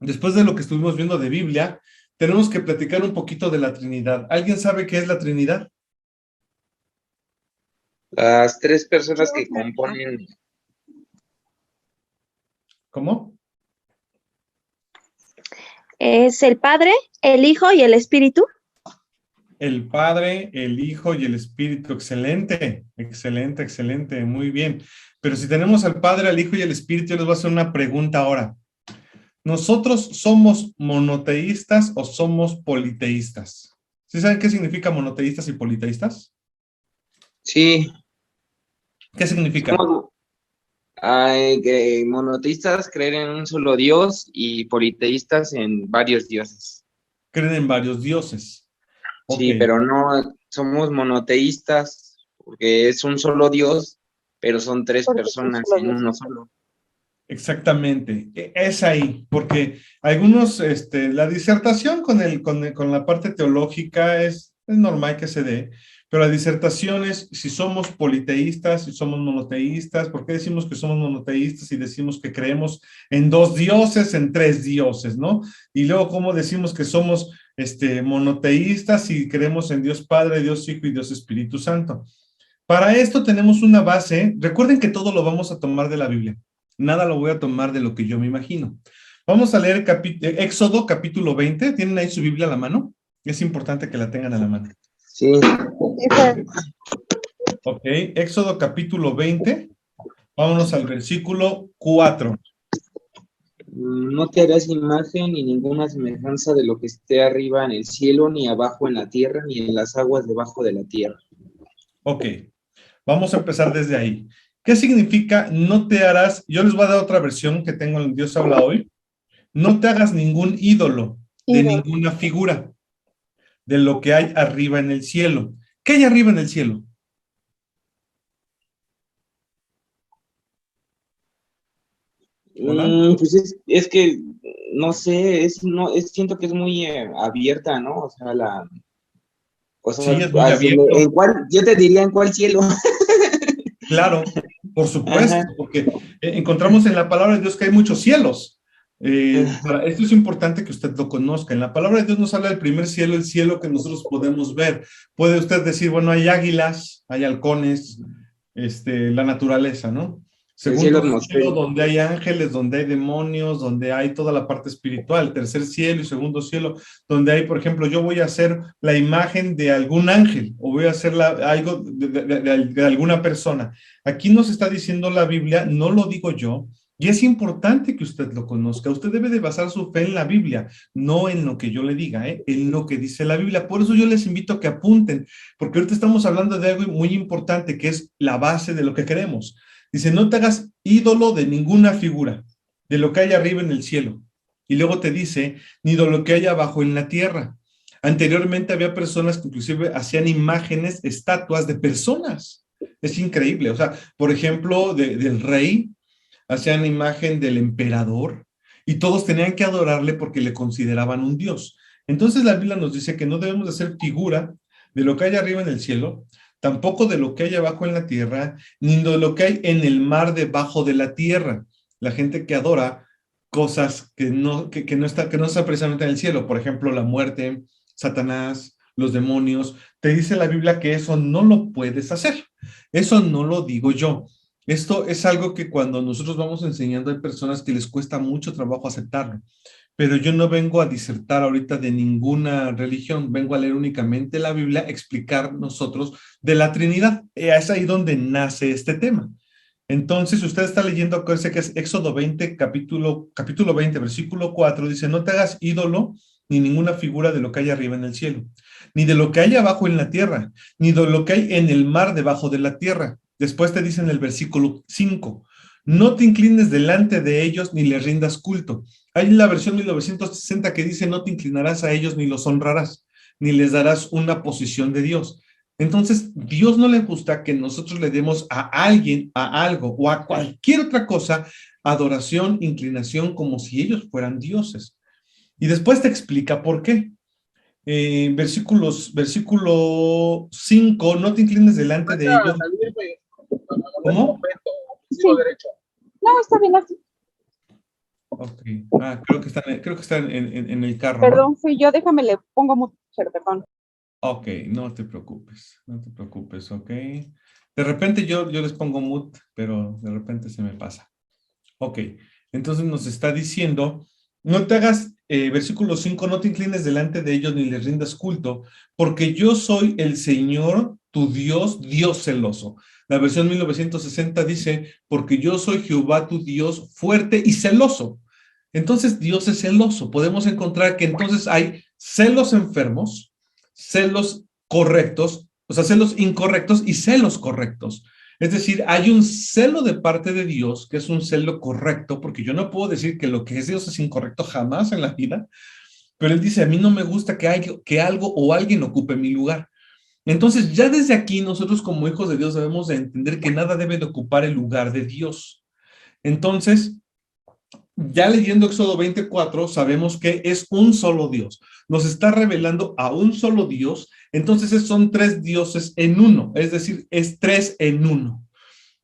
después de lo que estuvimos viendo de Biblia, tenemos que platicar un poquito de la Trinidad. ¿Alguien sabe qué es la Trinidad? Las tres personas que componen, ¿Cómo? Es el Padre, el Hijo y el Espíritu. El Padre, el Hijo y el Espíritu. Excelente, excelente, excelente, muy bien. Pero si tenemos al Padre, al Hijo y al Espíritu, yo les voy a hacer una pregunta ahora. ¿Nosotros somos monoteístas o somos politeístas? ¿Sí saben qué significa monoteístas y politeístas? sí, ¿Qué significa? somos monoteístas, creer en un solo Dios y politeístas en varios dioses. Creen en varios dioses. Ok, Sí, pero no somos monoteístas porque es un solo Dios, pero son tres Porque es un personas solo en Dios. uno solo. exactamente. Es ahí, porque algunos, la disertación con la parte teológica es normal que se dé, pero la disertación es si somos politeístas, si somos monoteístas. ¿Por qué decimos que somos monoteístas y decimos que creemos en dos dioses, en tres dioses, ¿no? Y luego, ¿cómo decimos que somos monoteístas y creemos en Dios Padre, Dios Hijo y Dios Espíritu Santo? Para esto tenemos una base. Recuerden que todo lo vamos a tomar de la Biblia. Nada lo voy a tomar de lo que yo me imagino. Vamos a leer Éxodo capítulo 20. ¿Tienen ahí su Biblia a la mano? Es importante que la tengan a la mano. Sí, Ok, Éxodo capítulo 20. Vámonos al versículo 4. no te harás imagen ni ninguna semejanza de lo que esté arriba en el cielo, ni abajo en la tierra, ni en las aguas debajo de la tierra. Ok, vamos a empezar desde ahí. ¿Qué significa no te harás? Yo les voy a dar otra versión que tengo en Dios habla hoy. No te hagas ningún ídolo de ninguna figura de lo que hay arriba en el cielo. ¿Qué hay arriba en el cielo? ¿Hola? Pues es que no sé, siento que es muy abierta, ¿no? O sea, Sí, es muy abierto. yo te diría en cuál cielo. Claro, por Ajá. supuesto, porque encontramos en la palabra de Dios que hay muchos cielos. Esto es importante que usted lo conozca. En la palabra de Dios nos habla del primer cielo, el cielo que nosotros podemos ver. Puede usted decir, bueno, hay águilas, hay halcones, la naturaleza, ¿no? El cielo Segundo cielo, atmosférico. donde hay ángeles, donde hay demonios, donde hay toda la parte espiritual. Tercer cielo y segundo cielo, donde hay, por ejemplo, yo voy a hacer la imagen de algún ángel o voy a hacer algo de alguna persona. Aquí nos está diciendo la Biblia, no lo digo yo, y es importante que usted lo conozca. Usted debe de basar su fe en la Biblia, no en lo que yo le diga, en lo que dice la Biblia. Por eso yo les invito a que apunten, porque ahorita estamos hablando de algo muy importante, que es la base de lo que queremos. Dice, no te hagas ídolo de ninguna figura, de lo que hay arriba en el cielo. Y luego te dice, ni de lo que hay abajo en la tierra. Anteriormente había personas que inclusive hacían imágenes, estatuas de personas. Es increíble. O sea, por ejemplo, del rey, hacían imagen del emperador y todos tenían que adorarle porque le consideraban un dios. Entonces la Biblia nos dice que no debemos de hacer figura de lo que hay arriba en el cielo, tampoco de lo que hay abajo en la tierra, ni de lo que hay en el mar debajo de la tierra. La gente que adora cosas que no está precisamente en el cielo, por ejemplo, la muerte, Satanás, los demonios, te dice la Biblia que eso no lo puedes hacer. Eso no lo digo yo. Esto es algo que cuando nosotros vamos enseñando hay personas que les cuesta mucho trabajo aceptarlo, pero yo no vengo a disertar ahorita de ninguna religión, vengo a leer únicamente la Biblia, explicar nosotros de la Trinidad. Es ahí donde nace este tema. Entonces, usted está leyendo, acuérdense que es Éxodo 20, capítulo 20, versículo 4, dice, no te hagas ídolo ni ninguna figura de lo que hay arriba en el cielo, ni de lo que hay abajo en la tierra, ni de lo que hay en el mar debajo de la tierra. Después te dice en el versículo 5, no te inclines delante de ellos ni les rindas culto. Hay la versión 1960 que dice, no te inclinarás a ellos ni los honrarás, ni les darás una posición de Dios. Entonces, Dios no le gusta que nosotros le demos a alguien, a algo o a cualquier otra cosa adoración, inclinación, como si ellos fueran dioses. Y después te explica por qué. Versículo 5, no te inclines delante de ellos. ¿Cómo? Sí. No, está bien así. Ok. Creo que está en el carro, ¿no? Perdón, fui yo, déjame, le pongo mucho, perdón. Ok, no te preocupes, no te preocupes, ok. De repente yo les pongo mute, pero de repente se me pasa. Ok, entonces nos está diciendo, no te hagas, versículo 5, no te inclines delante de ellos ni les rindas culto, porque yo soy el Señor, tu Dios, Dios celoso. La versión 1960 dice, porque yo soy Jehová, tu Dios, fuerte y celoso. Entonces Dios es celoso. Podemos encontrar que entonces hay celos enfermos, celos correctos, o sea, celos incorrectos y celos correctos. Es decir, hay un celo de parte de Dios que es un celo correcto, porque yo no puedo decir que lo que es Dios es incorrecto jamás en la vida, pero Él dice, a mí no me gusta que algo o alguien ocupe mi lugar. Entonces, ya desde aquí, nosotros como hijos de Dios debemos de entender que nada debe de ocupar el lugar de Dios. Entonces, ya leyendo Éxodo 24, sabemos que es un solo Dios. Nos está revelando a un solo Dios. Entonces son tres dioses en uno, es decir, es tres en uno.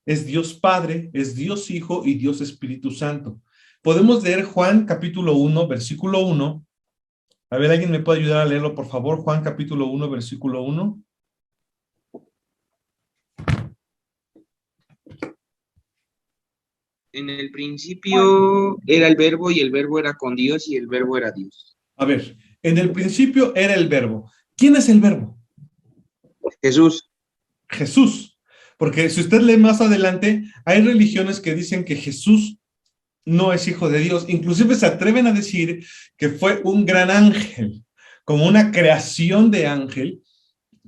Es Dios Padre, es Dios Hijo y Dios Espíritu Santo. Podemos leer Juan capítulo 1, versículo 1. A ver, ¿alguien me puede ayudar a leerlo, por favor? Juan capítulo 1, versículo 1. En el principio era el verbo y el verbo era con Dios y el verbo era Dios. A ver, en el principio era el verbo. ¿Quién es el verbo? Jesús. Jesús. Porque si usted lee más adelante, hay religiones que dicen que Jesús no es hijo de Dios. Inclusive se atreven a decir que fue un gran ángel, como una creación de ángel.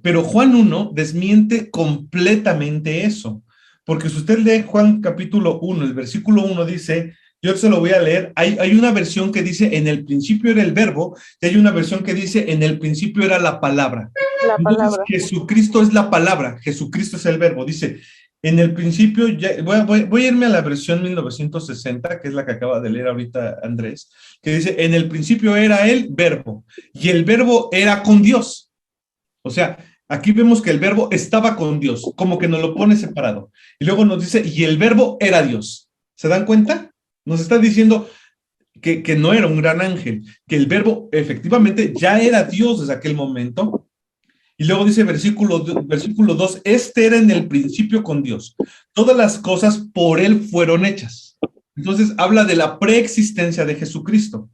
Pero Juan 1 desmiente completamente eso. Porque si usted lee Juan capítulo 1, el versículo 1 dice, yo se lo voy a leer, hay una versión que dice, en el principio era el verbo, y hay una versión que dice, en el principio era la palabra. La palabra. Entonces, Jesucristo es la palabra, Jesucristo es el verbo. Dice, en el principio, voy a irme a la versión 1960, que es la que acaba de leer ahorita Andrés, que dice, en el principio era el verbo, y el verbo era con Dios. O sea, aquí vemos que el verbo estaba con Dios, como que nos lo pone separado. Y luego nos dice, y el verbo era Dios. ¿Se dan cuenta? Nos está diciendo que no era un gran ángel, que el verbo efectivamente ya era Dios desde aquel momento. Y luego dice versículo 2, este era en el principio con Dios. Todas las cosas por él fueron hechas. Entonces habla de la preexistencia de Jesucristo,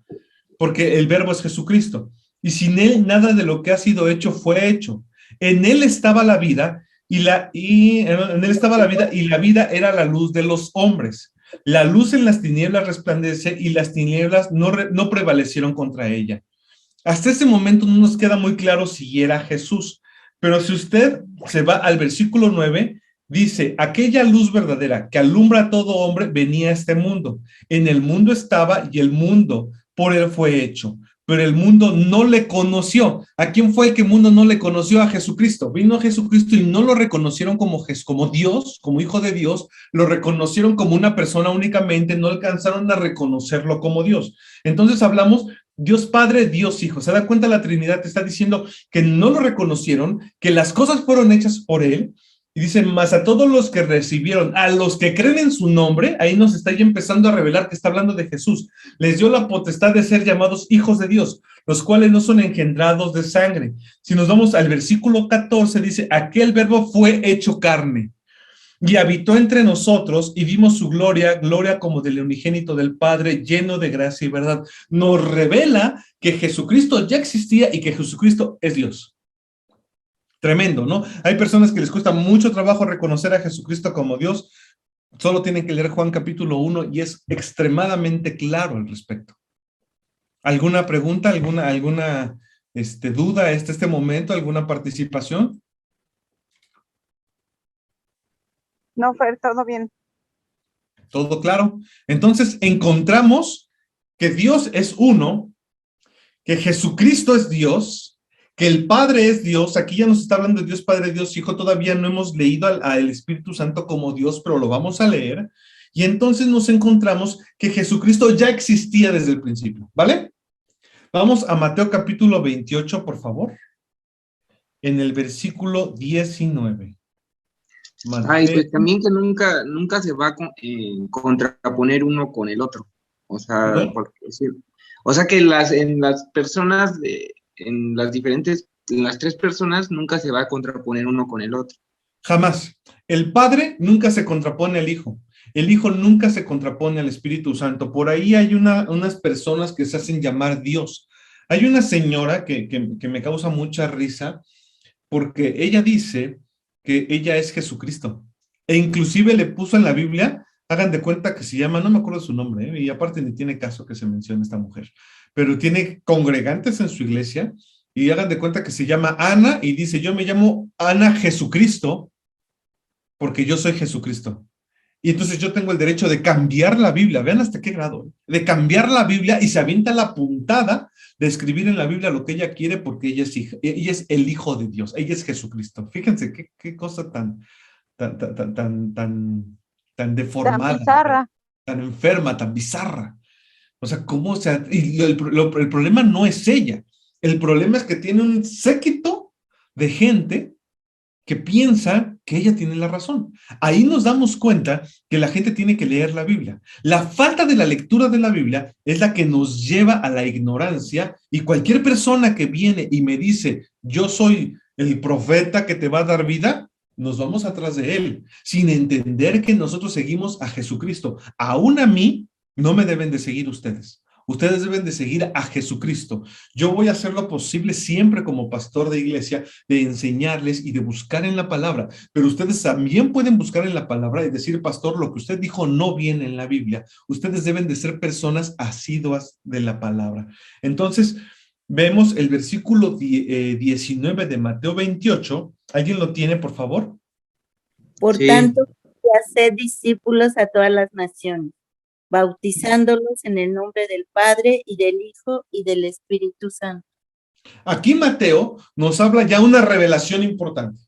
porque el verbo es Jesucristo. Y sin él nada de lo que ha sido hecho fue hecho. En él estaba la vida y la vida era la luz de los hombres. La luz en las tinieblas resplandece y las tinieblas no prevalecieron contra ella. Hasta ese momento no nos queda muy claro si era Jesús, pero si usted se va al versículo 9, dice, aquella luz verdadera que alumbra a todo hombre venía a este mundo. En el mundo estaba y el mundo por él fue hecho, pero el mundo no le conoció. ¿A quién fue el que el mundo no le conoció? A Jesucristo. Vino Jesucristo y no lo reconocieron como Dios, como hijo de Dios, lo reconocieron como una persona únicamente, no alcanzaron a reconocerlo como Dios. Entonces hablamos Dios Padre, Dios Hijo. ¿Se da cuenta? La Trinidad te está diciendo que no lo reconocieron, que las cosas fueron hechas por él. Y dice, más a todos los que recibieron, a los que creen en su nombre, ahí nos está ya empezando a revelar que está hablando de Jesús. Les dio la potestad de ser llamados hijos de Dios, los cuales no son engendrados de sangre. Si nos vamos al versículo 14, dice, aquel verbo fue hecho carne y habitó entre nosotros y vimos su gloria, gloria como del unigénito del Padre, lleno de gracia y verdad. Nos revela que Jesucristo ya existía y que Jesucristo es Dios. Tremendo, ¿no? Hay personas que les cuesta mucho trabajo reconocer a Jesucristo como Dios. Solo tienen que leer Juan capítulo 1 y es extremadamente claro al respecto. ¿Alguna pregunta, alguna duda este momento, alguna participación? No, Fer, todo bien. ¿Todo claro? Entonces encontramos que Dios es uno, que Jesucristo es Dios, que el Padre es Dios. Aquí ya nos está hablando de Dios Padre, Dios Hijo. Todavía no hemos leído al Espíritu Santo como Dios, pero lo vamos a leer. Y entonces nos encontramos que Jesucristo ya existía desde el principio, ¿vale? Vamos a Mateo capítulo 28, por favor. En el versículo 19. Ay, pues también que nunca se va a contraponer uno con el otro. O sea, ¿Perdón? porque, sí. O sea que en las personas, en las tres personas nunca se va a contraponer uno con el otro. Jamás. El Padre nunca se contrapone al Hijo. El Hijo nunca se contrapone al Espíritu Santo. Por ahí hay unas personas que se hacen llamar Dios. Hay una señora que me causa mucha risa porque ella dice que ella es Jesucristo. E inclusive le puso en la Biblia, hagan de cuenta que se llama, no me acuerdo su nombre, y aparte ni tiene caso que se mencione esta mujer, pero tiene congregantes en su iglesia y hagan de cuenta que se llama Ana y dice, yo me llamo Ana Jesucristo porque yo soy Jesucristo. Y entonces yo tengo el derecho de cambiar la Biblia, vean hasta qué grado, de cambiar la Biblia y se avienta la puntada de escribir en la Biblia lo que ella quiere porque ella es, ella es el Hijo de Dios, ella es Jesucristo. Fíjense qué cosa tan Tan deformada, bizarra. tan enferma, tan bizarra. O sea, ¿cómo se...? Y el problema no es ella, el problema es que tiene un séquito de gente que piensa que ella tiene la razón. Ahí nos damos cuenta que la gente tiene que leer la Biblia. La falta de la lectura de la Biblia es la que nos lleva a la ignorancia y cualquier persona que viene y me dice, yo soy el profeta que te va a dar vida, nos vamos atrás de él, sin entender que nosotros seguimos a Jesucristo. Aún a mí no me deben de seguir ustedes. Ustedes deben de seguir a Jesucristo. Yo voy a hacer lo posible siempre como pastor de iglesia de enseñarles y de buscar en la palabra, pero ustedes también pueden buscar en la palabra y decir, pastor, lo que usted dijo no viene en la Biblia. Ustedes deben de ser personas asiduas de la palabra. Entonces, vemos el versículo 19 de Mateo 28. ¿Alguien lo tiene, por favor? Por Sí. tanto, haced discípulos a todas las naciones, bautizándolos en el nombre del Padre y del Hijo y del Espíritu Santo. Aquí Mateo nos habla ya una revelación importante.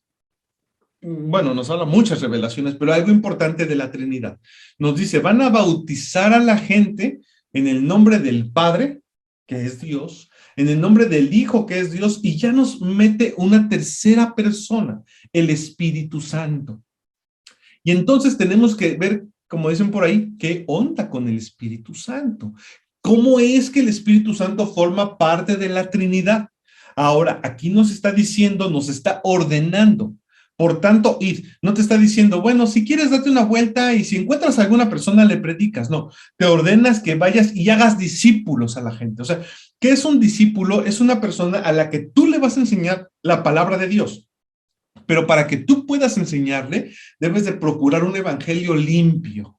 Bueno, nos habla muchas revelaciones, pero algo importante de la Trinidad. Nos dice, van a bautizar a la gente en el nombre del Padre, que es Dios, en el nombre del Hijo, que es Dios, y ya nos mete una tercera persona, el Espíritu Santo. Y entonces tenemos que ver, como dicen por ahí, qué onda con el Espíritu Santo. ¿Cómo es que el Espíritu Santo forma parte de la Trinidad? Ahora, aquí nos está diciendo, nos está ordenando. Por tanto, id, no te está diciendo, bueno, si quieres date una vuelta y si encuentras a alguna persona le predicas. No, te ordenas que vayas y hagas discípulos a la gente. O sea, ¿qué es un discípulo? Es una persona a la que tú le vas a enseñar la palabra de Dios. Pero para que tú puedas enseñarle, debes de procurar un evangelio limpio,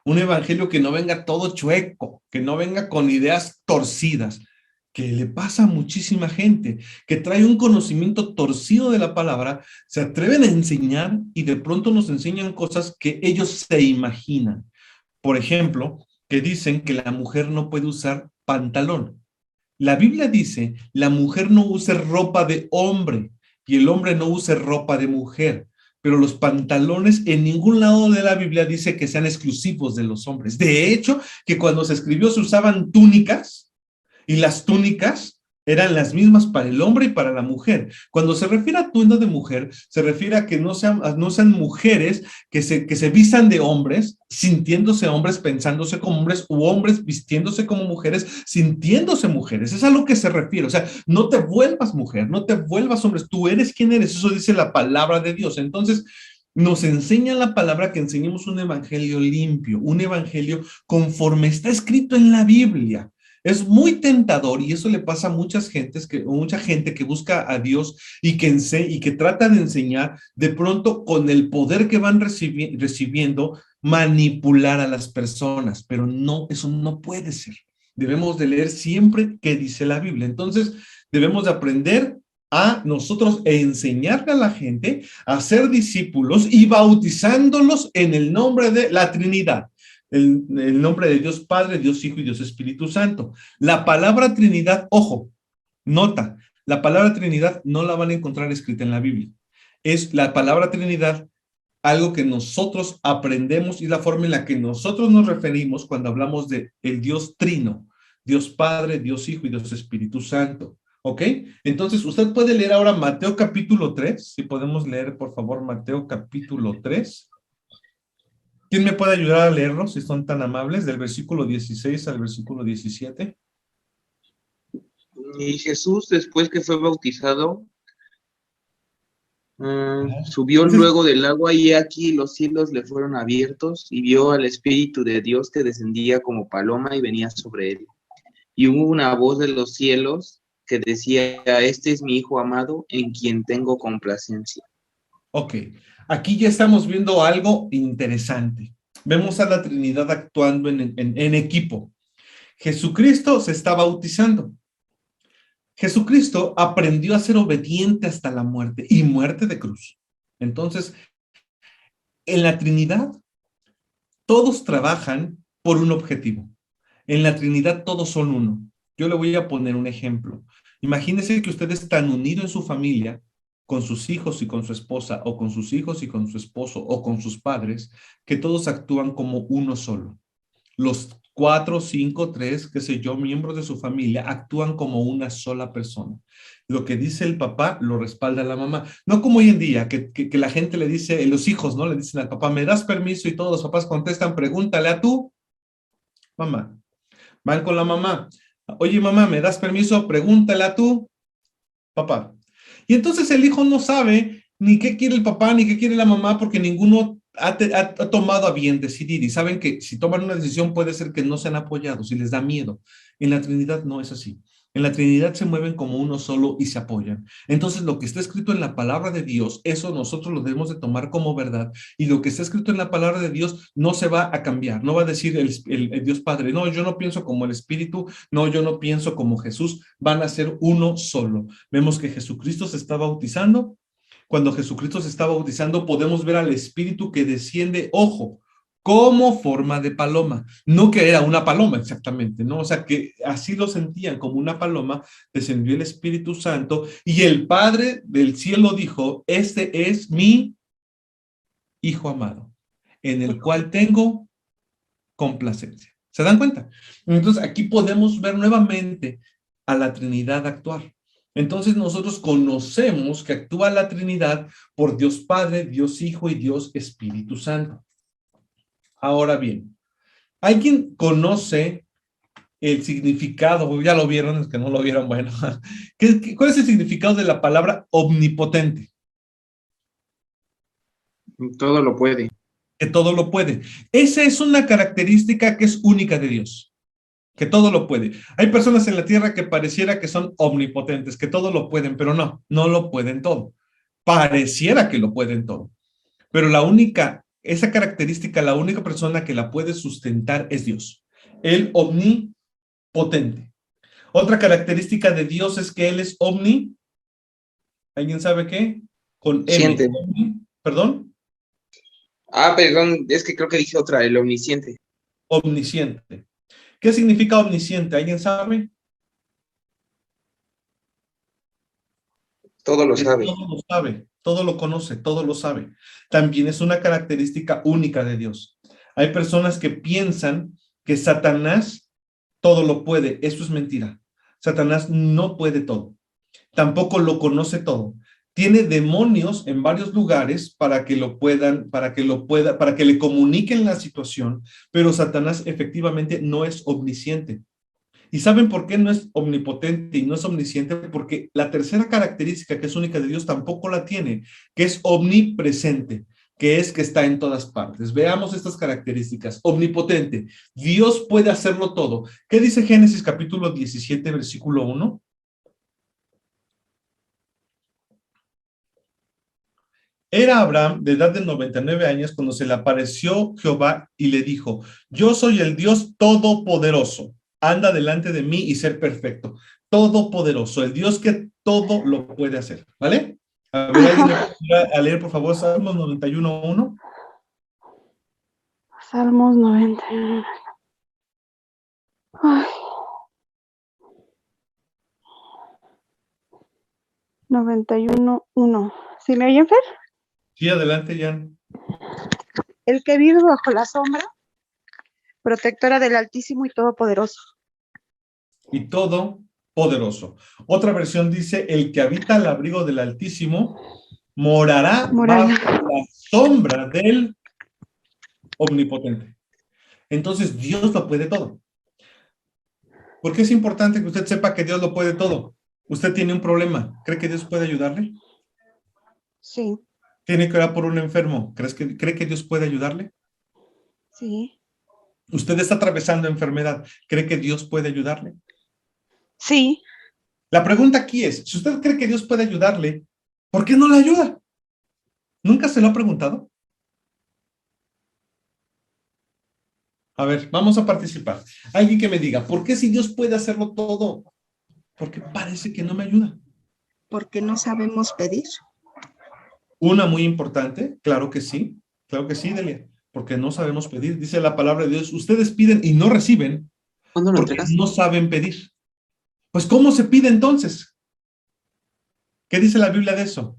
un evangelio que no venga todo chueco, que no venga con ideas torcidas, que le pasa a muchísima gente, que trae un conocimiento torcido de la palabra, se atreven a enseñar y de pronto nos enseñan cosas que ellos se imaginan. Por ejemplo, que dicen que la mujer no puede usar pantalón. La Biblia dice, la mujer no use ropa de hombre y el hombre no use ropa de mujer, pero los pantalones en ningún lado de la Biblia dice que sean exclusivos de los hombres. De hecho, que cuando se escribió se usaban túnicas y las túnicas eran las mismas para el hombre y para la mujer. Cuando se refiere a atuendo de mujer, se refiere a que no sean mujeres que se vistan de hombres, sintiéndose hombres, pensándose como hombres, u hombres vistiéndose como mujeres, sintiéndose mujeres. Es a lo que se refiere. O sea, no te vuelvas mujer, no te vuelvas hombre, tú eres quien eres. Eso dice la palabra de Dios. Entonces, nos enseña la palabra que enseñemos un evangelio limpio, un evangelio conforme está escrito en la Biblia. Es muy tentador y eso le pasa a mucha gente que busca a Dios y que trata de enseñar, de pronto con el poder que van recibiendo, manipular a las personas, pero no, eso no puede ser. Debemos de leer siempre qué dice la Biblia. Entonces, debemos de aprender a nosotros enseñarle a la gente a ser discípulos y bautizándolos en el nombre de la Trinidad. El nombre de Dios Padre, Dios Hijo y Dios Espíritu Santo. La palabra Trinidad, ojo, nota, la palabra Trinidad no la van a encontrar escrita en la Biblia. Es la palabra Trinidad algo que nosotros aprendemos y la forma en la que nosotros nos referimos cuando hablamos de el Dios Trino, Dios Padre, Dios Hijo y Dios Espíritu Santo. ¿Ok? Entonces, usted puede leer ahora Mateo capítulo 3, si podemos leer, por favor, Mateo capítulo 3. ¿Quién me puede ayudar a leerlo, si son tan amables, del versículo 16 al versículo 17? Y Jesús, después que fue bautizado, subió Entonces, luego del agua y aquí los cielos le fueron abiertos y vio al Espíritu de Dios que descendía como paloma y venía sobre él. Y hubo una voz de los cielos que decía, este es mi Hijo amado en quien tengo complacencia. ok, aquí ya estamos viendo algo interesante. Vemos a la Trinidad actuando en equipo. Jesucristo se está bautizando. Jesucristo aprendió a ser obediente hasta la muerte y muerte de cruz. Entonces, en la Trinidad, todos trabajan por un objetivo. En la Trinidad todos son uno. Yo le voy a poner un ejemplo. Imagínense que ustedes están unidos en su familia, con sus hijos y con su esposa, o con sus hijos y con su esposo, o con sus padres, que todos actúan como uno solo. Los 4, 5, 3, qué sé yo, miembros de su familia actúan como una sola persona. Lo que dice el papá lo respalda la mamá. No como hoy en día, que la gente le dice, los hijos, ¿no? Le dicen al papá, ¿me das permiso? Y todos los papás contestan, pregúntale a tu mamá. Van con la mamá. Oye, mamá, ¿me das permiso? Pregúntale a tu papá. Y entonces el hijo no sabe ni qué quiere el papá ni qué quiere la mamá porque ninguno ha tomado a bien decidir. Y saben que si toman una decisión puede ser que no sean apoyados y les da miedo. En la Trinidad no es así. En la Trinidad se mueven como uno solo y se apoyan. Entonces lo que está escrito en la palabra de Dios, eso nosotros lo debemos de tomar como verdad. Y lo que está escrito en la palabra de Dios no se va a cambiar. No va a decir el Dios Padre, no, yo no pienso como el Espíritu, no, yo no pienso como Jesús. Van a ser uno solo. Vemos que Jesucristo se está bautizando. Cuando Jesucristo se está bautizando, podemos ver al Espíritu que desciende, ojo, como forma de paloma. No que era una paloma exactamente, ¿no? O sea, que así lo sentían como una paloma, descendió el Espíritu Santo y el Padre del cielo dijo, este es mi Hijo amado, en el cual tengo complacencia. ¿Se dan cuenta? Entonces, aquí podemos ver nuevamente a la Trinidad actuar. Entonces nosotros conocemos que actúa la Trinidad por Dios Padre, Dios Hijo y Dios Espíritu Santo. Ahora bien, ¿alguien conoce el significado? Ya lo vieron, es que no lo vieron, bueno. ¿Cuál es el significado de la palabra omnipotente? Todo lo puede. Que todo lo puede. Esa es una característica que es única de Dios. Que todo lo puede. Hay personas en la tierra que pareciera que son omnipotentes, que todo lo pueden, pero no, no lo pueden todo. Pareciera que lo pueden todo. Pero esa característica, la única persona que la puede sustentar es Dios. El omnipotente. Otra característica de Dios es que Él es ¿alguien sabe qué? Con M. Siente. ¿Perdón? Perdón, es que creo que dije otra, el omnisciente. Omnisciente. ¿Qué significa omnisciente? ¿Alguien sabe? Todo lo sabe. Todo lo sabe, todo lo conoce, todo lo sabe. También es una característica única de Dios. Hay personas que piensan que Satanás todo lo puede. Eso es mentira. Satanás no puede todo. Tampoco lo conoce todo. Tiene demonios en varios lugares para que le comuniquen la situación, pero Satanás efectivamente no es omnisciente. ¿Y saben por qué no es omnipotente y no es omnisciente? Porque la tercera característica que es única de Dios tampoco la tiene, que es omnipresente, que es que está en todas partes. Veamos estas características. Omnipotente. Dios puede hacerlo todo. ¿Qué dice Génesis capítulo 17, versículo 1? Era Abraham de edad de 99 años cuando se le apareció Jehová y le dijo, yo soy el Dios todopoderoso, anda delante de mí y ser perfecto. Todopoderoso, el Dios que todo lo puede hacer, ¿vale? A ver, ¿alguien a leer, por favor, Salmos 91:1? Salmos 91. Ay. 91:1. ¿Sí me oyen, Fer? Sí, adelante, Jan. El que vive bajo la sombra, protectora del Altísimo y Todopoderoso. Y todopoderoso. Otra versión dice, el que habita al abrigo del Altísimo morará bajo la sombra del omnipotente. Entonces, Dios lo puede todo. ¿Por qué es importante que usted sepa que Dios lo puede todo? Usted tiene un problema. ¿Cree que Dios puede ayudarle? Sí, Tiene que orar por un enfermo. ¿Cree que Dios puede ayudarle? sí, Usted está atravesando enfermedad. ¿Cree que Dios puede ayudarle? sí. La pregunta aquí es, si usted cree que Dios puede ayudarle, ¿por qué no le ayuda? ¿Nunca se lo ha preguntado? A ver, vamos a participar. Alguien que me diga, ¿por qué si Dios puede hacerlo todo? Porque parece que no me ayuda. Porque no sabemos pedir. Una muy importante, claro que sí, Delia, porque no sabemos pedir. Dice la palabra de Dios, ustedes piden y no reciben ¿Cuándo lo porque entregas? no saben pedir. Pues, ¿cómo se pide entonces? ¿Qué dice la Biblia de eso?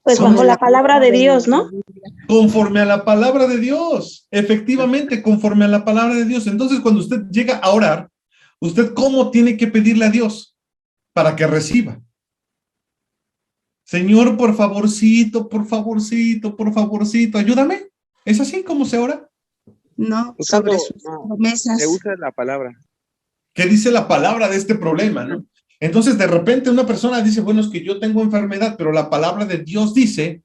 Pues bajo la palabra de Dios, ¿no? Conforme a la palabra de Dios, efectivamente, conforme a la palabra de Dios. Entonces, cuando usted llega a orar, ¿usted cómo tiene que pedirle a Dios para que reciba? Señor, por favorcito, ayúdame. ¿Es así como se ora? No, Usando, sobre sus no, promesas. se usa la palabra. ¿Qué dice la palabra de este problema, no? Entonces, de repente una persona dice, bueno, es que yo tengo enfermedad, pero la palabra de Dios dice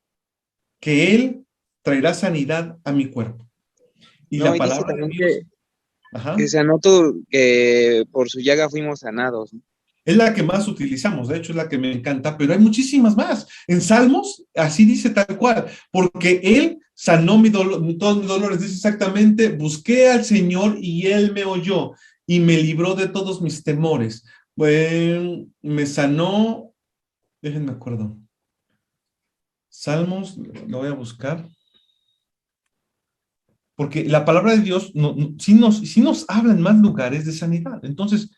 que Él traerá sanidad a mi cuerpo. Y No, la y dice palabra de también Dios, ajá, que sanó todo, que por su llaga fuimos sanados. es la que más utilizamos, de hecho es la que me encanta, pero hay muchísimas más. En Salmos, así dice tal cual, porque Él sanó todos mis dolores, dice exactamente, busqué al Señor y Él me oyó y me libró de todos mis temores. Bueno, me sanó, déjenme acuerdo. Salmos, lo voy a buscar. Porque la palabra de Dios sí nos habla en más lugares de sanidad. Entonces,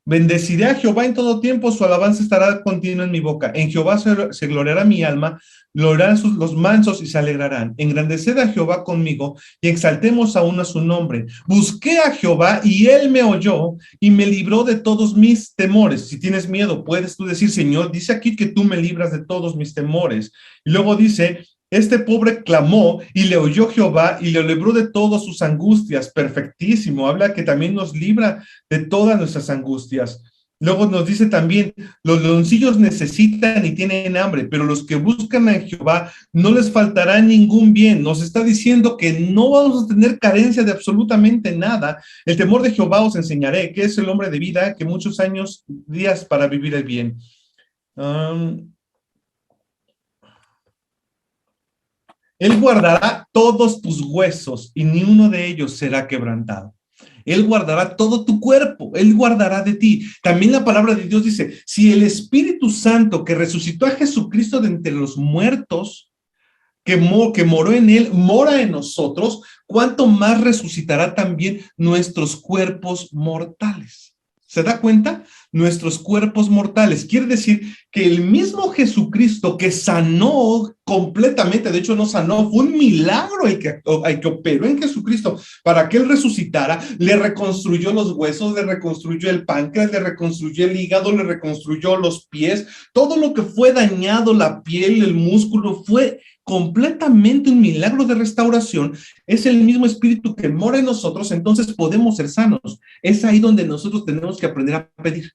bendeciré a Jehová en todo tiempo, su alabanza estará continua en mi boca. En Jehová se gloriará mi alma, gloriarán los mansos y se alegrarán. Engrandeced a Jehová conmigo y exaltemos aún a su nombre. Busqué a Jehová y él me oyó y me libró de todos mis temores. Si tienes miedo, puedes tú decir, Señor, dice aquí que tú me libras de todos mis temores. Y luego dice, este pobre clamó y le oyó Jehová y le libró de todas sus angustias. Perfectísimo. Habla que también nos libra de todas nuestras angustias. Luego nos dice también, los leoncillos necesitan y tienen hambre, pero los que buscan a Jehová no les faltará ningún bien. Nos está diciendo que no vamos a tener carencia de absolutamente nada. El temor de Jehová os enseñaré, que es el hombre de vida, que muchos días para vivir el bien. Él guardará todos tus huesos y ni uno de ellos será quebrantado. Él guardará todo tu cuerpo, Él guardará de ti. También la palabra de Dios dice, si el Espíritu Santo que resucitó a Jesucristo de entre los muertos, que moró en Él, mora en nosotros, ¿cuánto más resucitará también nuestros cuerpos mortales? ¿Se da cuenta? Nuestros cuerpos mortales. Quiere decir que el mismo Jesucristo que sanó completamente, de hecho no sanó, fue un milagro el que operó en Jesucristo para que Él resucitara, le reconstruyó los huesos, le reconstruyó el páncreas, le reconstruyó el hígado, le reconstruyó los pies, todo lo que fue dañado, la piel, el músculo, fue completamente un milagro de restauración. Es el mismo espíritu que mora en nosotros, entonces podemos ser sanos. Es ahí donde nosotros tenemos que aprender a pedir.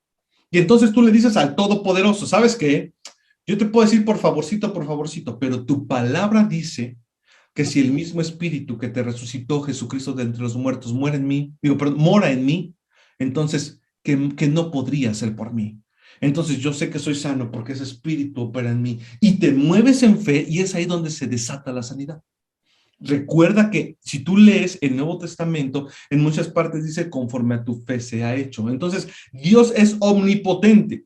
Y entonces tú le dices al Todopoderoso, ¿sabes qué? Yo te puedo decir por favorcito, pero tu palabra dice que si el mismo espíritu que te resucitó Jesucristo de entre los muertos mora en mí, entonces, que no podría ser por mí. Entonces yo sé que soy sano porque ese espíritu opera en mí y te mueves en fe y es ahí donde se desata la sanidad. Recuerda que si tú lees el Nuevo Testamento, en muchas partes dice conforme a tu fe se ha hecho. Entonces Dios es omnipotente,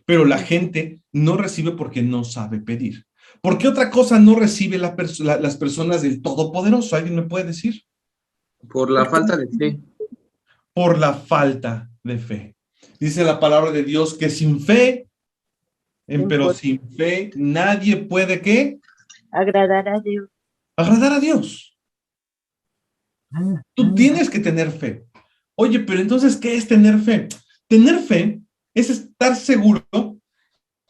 pero la gente no recibe porque no sabe pedir. ¿Por qué otra cosa no recibe las personas del Todopoderoso? ¿Alguien me puede decir? Por la falta de fe. Por la falta de fe. Dice la palabra de Dios que sin fe, pero sin fe, nadie puede, ¿qué? Agradar a Dios. Agradar a Dios. Tú tienes que tener fe. Oye, pero entonces, ¿qué es tener fe? Tener fe es estar seguro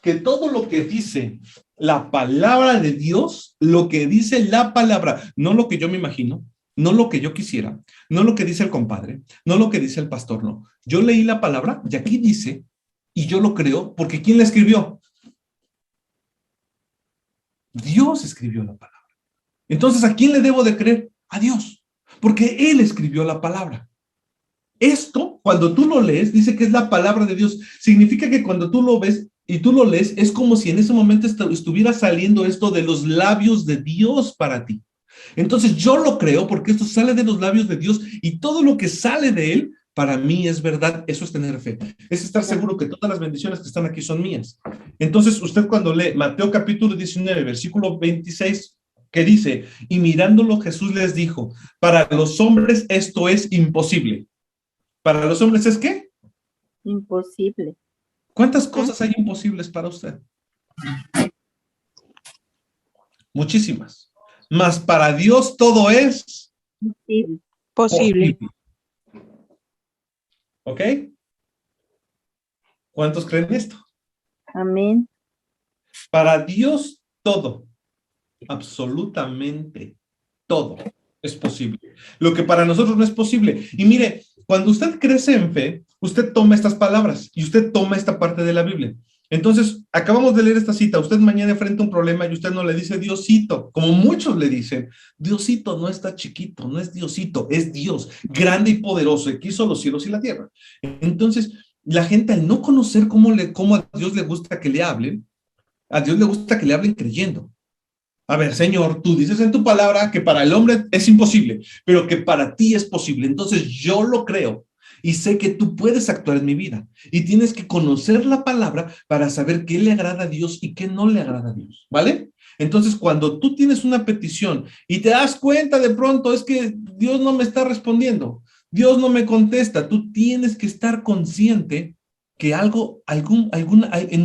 que todo lo que dice la palabra de Dios, lo que dice la palabra, no lo que yo me imagino, no lo que yo quisiera, no lo que dice el compadre, no lo que dice el pastor, no. Yo leí la palabra y aquí dice, y yo lo creo, porque ¿quién la escribió? Dios escribió la palabra. Entonces, ¿a quién le debo de creer? A Dios, porque Él escribió la palabra. Esto, cuando tú lo lees, dice que es la palabra de Dios. Significa que cuando tú lo ves y tú lo lees, es como si en ese momento estuviera saliendo esto de los labios de Dios para ti. Entonces yo lo creo porque esto sale de los labios de Dios y todo lo que sale de Él, para mí es verdad. Eso es tener fe. Es estar seguro que todas las bendiciones que están aquí son mías. Entonces usted cuando lee Mateo capítulo 19, versículo 26, que dice, y mirándolo Jesús les dijo, para los hombres esto es imposible. ¿Para los hombres es qué? Imposible. ¿Cuántas cosas hay imposibles para usted? Muchísimas. Mas para Dios todo es Imposible. Posible. ¿Ok? ¿Cuántos creen esto? Amén. Para Dios todo, absolutamente todo es posible. Lo que para nosotros no es posible. Y mire, cuando usted crece en fe, usted toma estas palabras y usted toma esta parte de la Biblia. Entonces, acabamos de leer esta cita. Usted mañana enfrenta un problema y usted no le dice Diosito, como muchos le dicen. Diosito no está chiquito, no es Diosito, es Dios, grande y poderoso, que hizo los cielos y la tierra. Entonces, la gente al no conocer cómo a Dios le gusta que le hablen, a Dios le gusta que le hablen creyendo. A ver, Señor, tú dices en tu palabra que para el hombre es imposible, pero que para ti es posible. Entonces yo lo creo y sé que tú puedes actuar en mi vida. Y tienes que conocer la palabra para saber qué le agrada a Dios y qué no le agrada a Dios, ¿vale? Entonces, cuando tú tienes una petición y te das cuenta de pronto, es que Dios no me está respondiendo, Dios no me contesta, tú tienes que estar consciente que en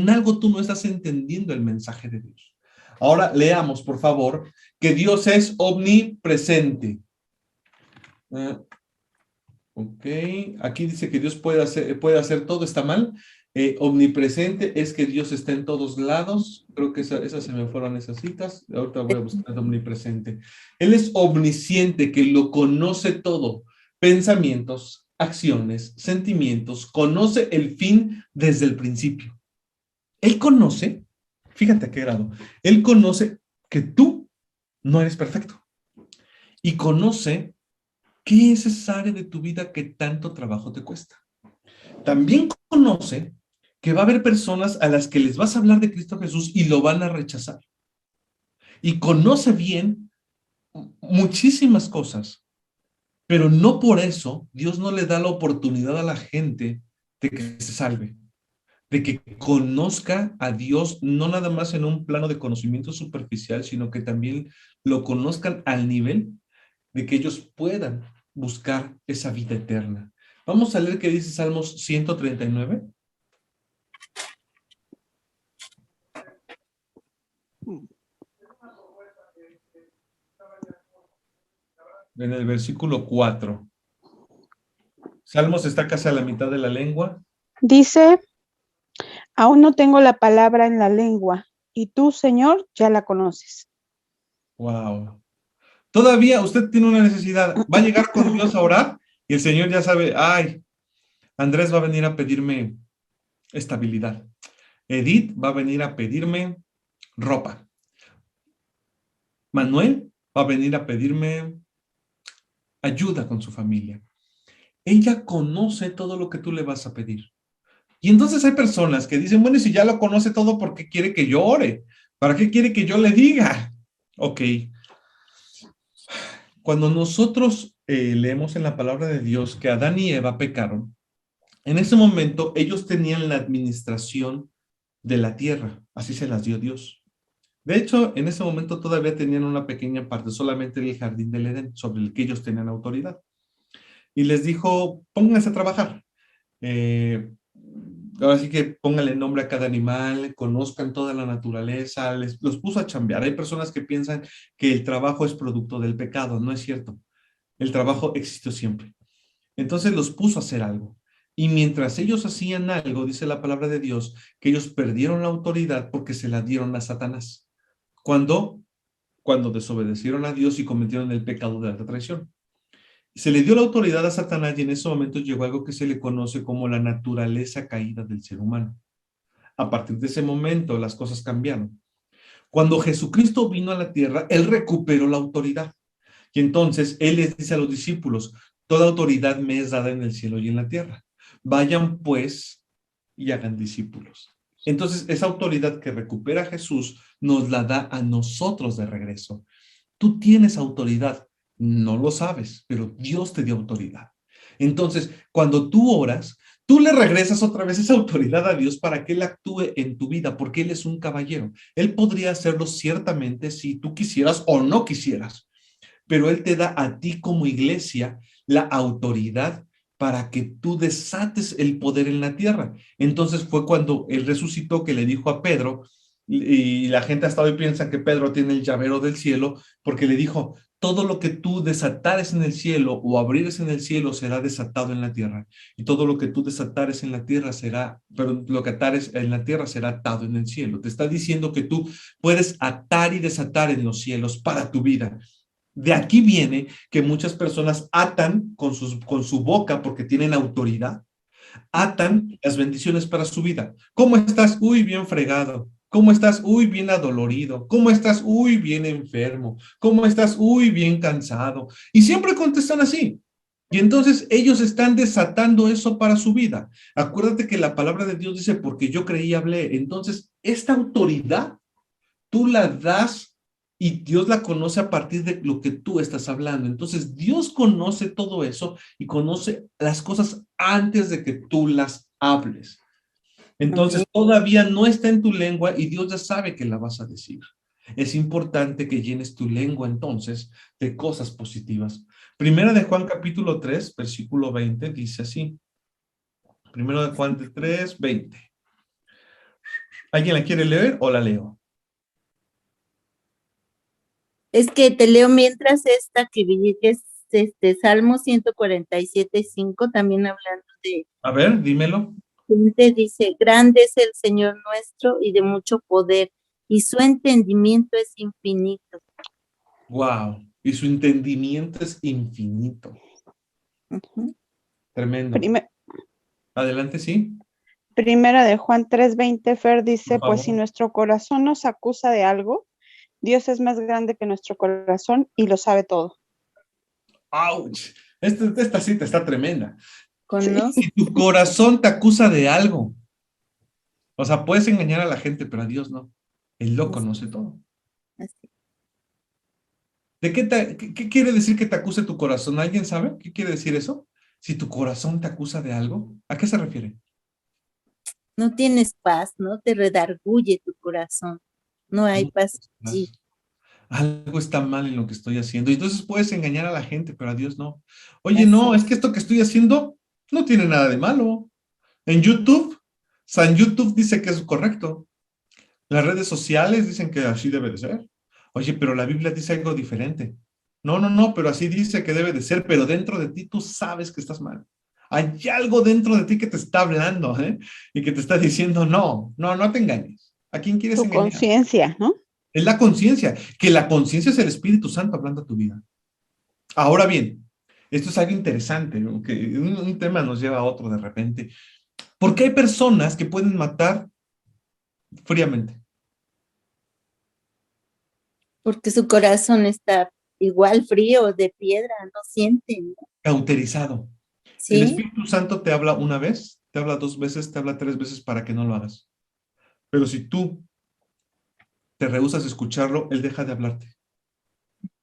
algo tú no estás entendiendo el mensaje de Dios. Ahora leamos, por favor, que Dios es omnipresente. Ok, aquí dice que Dios puede hacer todo, ¿está mal? Omnipresente es que Dios está en todos lados. Creo que esas se me fueron esas citas. Ahorita voy a buscar omnipresente. Él es omnisciente, que lo conoce todo. Pensamientos, acciones, sentimientos. Conoce el fin desde el principio. Él conoce. Fíjate a qué grado. Él conoce que tú no eres perfecto. Y conoce qué es esa área de tu vida que tanto trabajo te cuesta. También conoce que va a haber personas a las que les vas a hablar de Cristo Jesús y lo van a rechazar. Y conoce bien muchísimas cosas. Pero no por eso Dios no le da la oportunidad a la gente de que se salve, de que conozca a Dios, no nada más en un plano de conocimiento superficial, sino que también lo conozcan al nivel de que ellos puedan buscar esa vida eterna. Vamos a leer qué dice Salmos 139. En el versículo 4. Salmos está casi a la mitad de la lengua. Dice, aún no tengo la palabra en la lengua, y tú, Señor, ya la conoces. Wow. Todavía usted tiene una necesidad. Va a llegar con Dios a orar y el Señor ya sabe, ay, Andrés va a venir a pedirme estabilidad. Edith va a venir a pedirme ropa. Manuel va a venir a pedirme ayuda con su familia. Ella conoce todo lo que tú le vas a pedir. Y entonces hay personas que dicen, bueno, si ya lo conoce todo, ¿por qué quiere que yo ore? ¿Para qué quiere que yo le diga? Ok. Cuando nosotros leemos en la palabra de Dios que Adán y Eva pecaron, en ese momento ellos tenían la administración de la tierra, así se las dio Dios. De hecho, en ese momento todavía tenían una pequeña parte, solamente el jardín del Edén, sobre el que ellos tenían autoridad. Y les dijo, pónganse a trabajar. Ahora sí que pónganle nombre a cada animal, conozcan toda la naturaleza, los puso a chambear. Hay personas que piensan que el trabajo es producto del pecado, no es cierto. El trabajo existió siempre. Entonces los puso a hacer algo. Y mientras ellos hacían algo, dice la palabra de Dios, que ellos perdieron la autoridad porque se la dieron a Satanás. Cuando desobedecieron a Dios y cometieron el pecado de la traición. Se le dio la autoridad a Satanás y en ese momento llegó algo que se le conoce como la naturaleza caída del ser humano. A partir de ese momento las cosas cambiaron. Cuando Jesucristo vino a la tierra, Él recuperó la autoridad. Y entonces Él les dice a los discípulos, toda autoridad me es dada en el cielo y en la tierra. Vayan pues y hagan discípulos. Entonces esa autoridad que recupera Jesús nos la da a nosotros de regreso. Tú tienes autoridad, no lo sabes, pero Dios te dio autoridad. Entonces, cuando tú oras, tú le regresas otra vez esa autoridad a Dios para que Él actúe en tu vida, porque Él es un caballero. Él podría hacerlo ciertamente si tú quisieras o no quisieras, pero Él te da a ti como iglesia la autoridad para que tú desates el poder en la tierra. Entonces fue cuando Él resucitó que le dijo a Pedro, y la gente hasta hoy piensa que Pedro tiene el llavero del cielo, porque le dijo, todo lo que tú desatares en el cielo o abrires en el cielo será desatado en la tierra, y todo lo que tú desatares en la tierra será, pero lo que atares en la tierra será atado en el cielo. Te está diciendo que tú puedes atar y desatar en los cielos para tu vida. De aquí viene que muchas personas atan con su boca porque tienen autoridad, atan las bendiciones para su vida. ¿Cómo estás? Uy, bien fregado. ¿Cómo estás? Uy, bien adolorido. ¿Cómo estás? Uy, bien enfermo. ¿Cómo estás? Uy, bien cansado. Y siempre contestan así. Y entonces ellos están desatando eso para su vida. Acuérdate que la palabra de Dios dice, porque yo creí y hablé. Entonces, esta autoridad tú la das y Dios la conoce a partir de lo que tú estás hablando. Entonces, Dios conoce todo eso y conoce las cosas antes de que tú las hables. Entonces, todavía no está en tu lengua y Dios ya sabe que la vas a decir. Es importante que llenes tu lengua entonces de cosas positivas. Primera de Juan capítulo 3, versículo 20, dice así. Primero de Juan 3, 20. ¿Alguien la quiere leer o la leo? Es que te leo mientras esta que vi, que es Salmo 147:5, también hablando de A ver, dímelo. gente, dice, grande es el Señor nuestro y de mucho poder, y su entendimiento es infinito. Wow. Y su entendimiento es infinito. Tremendo. Adelante, sí. Primera de Juan 3:20, Fer dice, pues si nuestro corazón nos acusa de algo, Dios es más grande que nuestro corazón y lo sabe todo. ¡Auch! Esta cita está tremenda. ¿Conoce? Si tu corazón te acusa de algo, o sea, puedes engañar a la gente, pero a Dios no. Él lo conoce todo. Así. ¿De qué quiere decir que te acuse tu corazón? ¿Alguien sabe qué quiere decir eso? Si tu corazón te acusa de algo, ¿a qué se refiere? No tienes paz, ¿no? Te redarguye tu corazón. No hay paz allí. Algo está mal en lo que estoy haciendo. Y entonces puedes engañar a la gente, pero a Dios no. Oye, no, es que esto que estoy haciendo no tiene nada de malo. En YouTube, San YouTube dice que es correcto. Las redes sociales dicen que así debe de ser. Oye, pero la Biblia dice algo diferente. No, pero así dice que debe de ser, pero dentro de ti tú sabes que estás mal. Hay algo dentro de ti que te está hablando, ¿eh? Y que te está diciendo, no te engañes. ¿A quién quieres Tu engañar? conciencia, ¿no? Es la conciencia, que la conciencia es el Espíritu Santo hablando a tu vida. Ahora bien, esto es algo interesante, ¿no? Que un tema nos lleva a otro de repente. ¿Por qué hay personas que pueden matar fríamente? Porque su corazón está igual frío, de piedra, no siente, ¿no? Cauterizado. ¿Sí? El Espíritu Santo te habla una vez, te habla 2 veces, te habla 3 veces para que no lo hagas. Pero si tú te rehusas a escucharlo, Él deja de hablarte.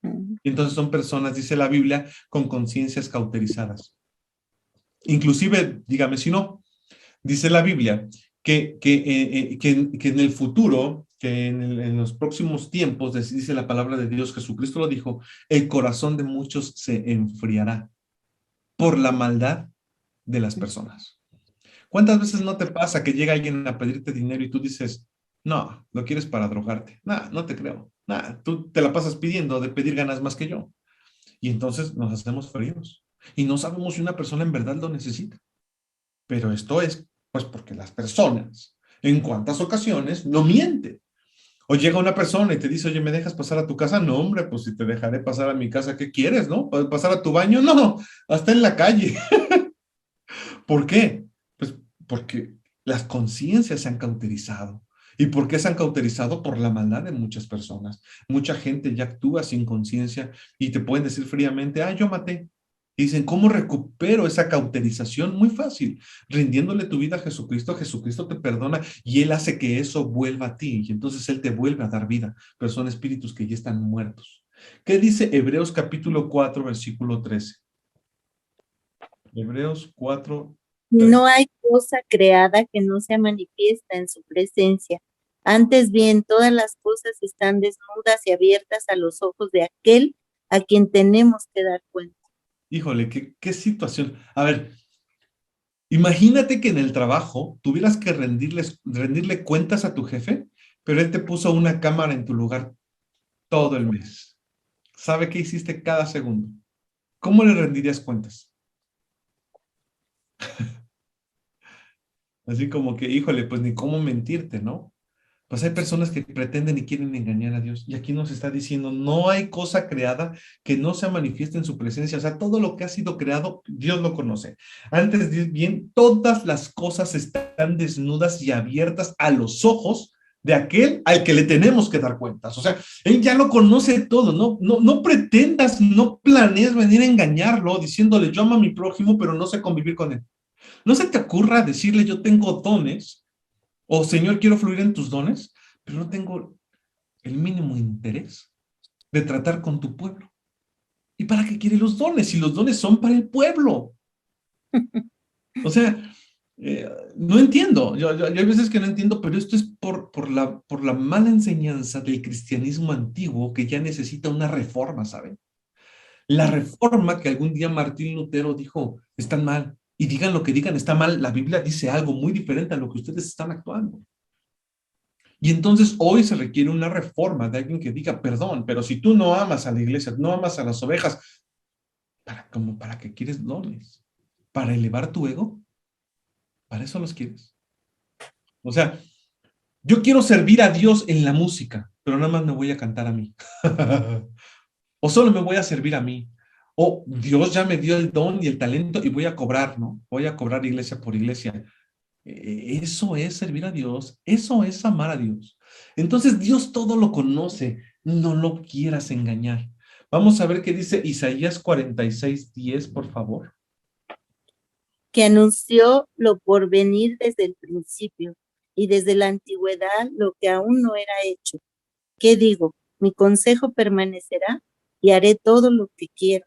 Y entonces son personas, dice la Biblia, con conciencias cauterizadas. Inclusive, dígame si no, dice la Biblia que en el futuro, que en los próximos tiempos, dice la palabra de Dios, Jesucristo lo dijo, el corazón de muchos se enfriará por la maldad de las personas. ¿Cuántas veces no te pasa que llega alguien a pedirte dinero y tú dices, no, lo quieres para drogarte? No te creo. Tú te la pasas pidiendo, de pedir ganas más que yo. Y entonces nos hacemos fríos. Y no sabemos si una persona en verdad lo necesita. Pero esto es, pues, porque las personas, en cuántas ocasiones, no mienten. O llega una persona y te dice, oye, ¿me dejas pasar a tu casa? No, hombre, pues si te dejaré pasar a mi casa, ¿qué quieres, no? ¿Pasar a tu baño? No, hasta en la calle. ¿Por qué? Pues porque las conciencias se han cauterizado. ¿Y por qué se han cauterizado? Por la maldad de muchas personas. Mucha gente ya actúa sin conciencia y te pueden decir fríamente, yo maté. Y dicen, ¿cómo recupero esa cauterización? Muy fácil, rindiéndole tu vida a Jesucristo. Jesucristo te perdona y Él hace que eso vuelva a ti. Y entonces Él te vuelve a dar vida, pero son espíritus que ya están muertos. ¿Qué dice Hebreos capítulo 4, versículo 13? Hebreos 4. No hay cosa creada que no sea manifiesta en su presencia. Antes bien, todas las cosas están desnudas y abiertas a los ojos de aquel a quien tenemos que dar cuenta. Híjole, qué situación. A ver, imagínate que en el trabajo tuvieras que rendirle cuentas a tu jefe, pero él te puso una cámara en tu lugar todo el mes. Sabe qué hiciste cada segundo. ¿Cómo le rendirías cuentas? Así como que, híjole, pues ni cómo mentirte, ¿no? Pues hay personas que pretenden y quieren engañar a Dios. Y aquí nos está diciendo, no hay cosa creada que no se manifieste en su presencia. O sea, todo lo que ha sido creado, Dios lo conoce. Antes bien, todas las cosas están desnudas y abiertas a los ojos de aquel al que le tenemos que dar cuentas. O sea, Él ya lo conoce todo. No pretendas, no planees venir a engañarlo diciéndole, yo amo a mi prójimo, pero no sé convivir con él. No se te ocurra decirle, yo tengo dones, o Señor, quiero fluir en tus dones, pero no tengo el mínimo interés de tratar con tu pueblo. ¿Y para qué quiere los dones? Si los dones son para el pueblo. O sea, no entiendo. Yo hay veces que no entiendo, pero esto es por la mala enseñanza del cristianismo antiguo que ya necesita una reforma, ¿saben? La reforma que algún día Martín Lutero dijo, están mal. Y digan lo que digan, está mal. La Biblia dice algo muy diferente a lo que ustedes están actuando. Y entonces hoy se requiere una reforma de alguien que diga, perdón, pero si tú no amas a la iglesia, no amas a las ovejas, ¿para qué quieres dones? ¿Para elevar tu ego? ¿Para eso los quieres? O sea, yo quiero servir a Dios en la música, pero nada más me voy a cantar a mí. O solo me voy a servir a mí. O Dios ya me dio el don y el talento y voy a cobrar, ¿no? Voy a cobrar iglesia por iglesia. Eso es servir a Dios, eso es amar a Dios. Entonces Dios todo lo conoce, no lo quieras engañar. Vamos a ver qué dice Isaías 46:10, por favor. Que anunció lo por venir desde el principio y desde la antigüedad lo que aún no era hecho. ¿Qué digo? Mi consejo permanecerá y haré todo lo que quiero.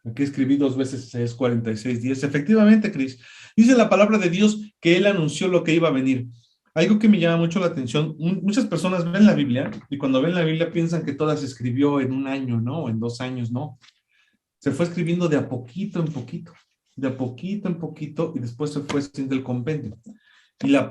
Aquí escribí 2 veces Isaías 46:10. Efectivamente, Cris, dice la palabra de Dios que Él anunció lo que iba a venir. Algo que me llama mucho la atención, muchas personas ven la Biblia y cuando ven la Biblia piensan que toda se escribió en 1 año, ¿no? O en 2 años, ¿no? Se fue escribiendo de a poquito en poquito, de a poquito en poquito y después se fue haciendo el compendio.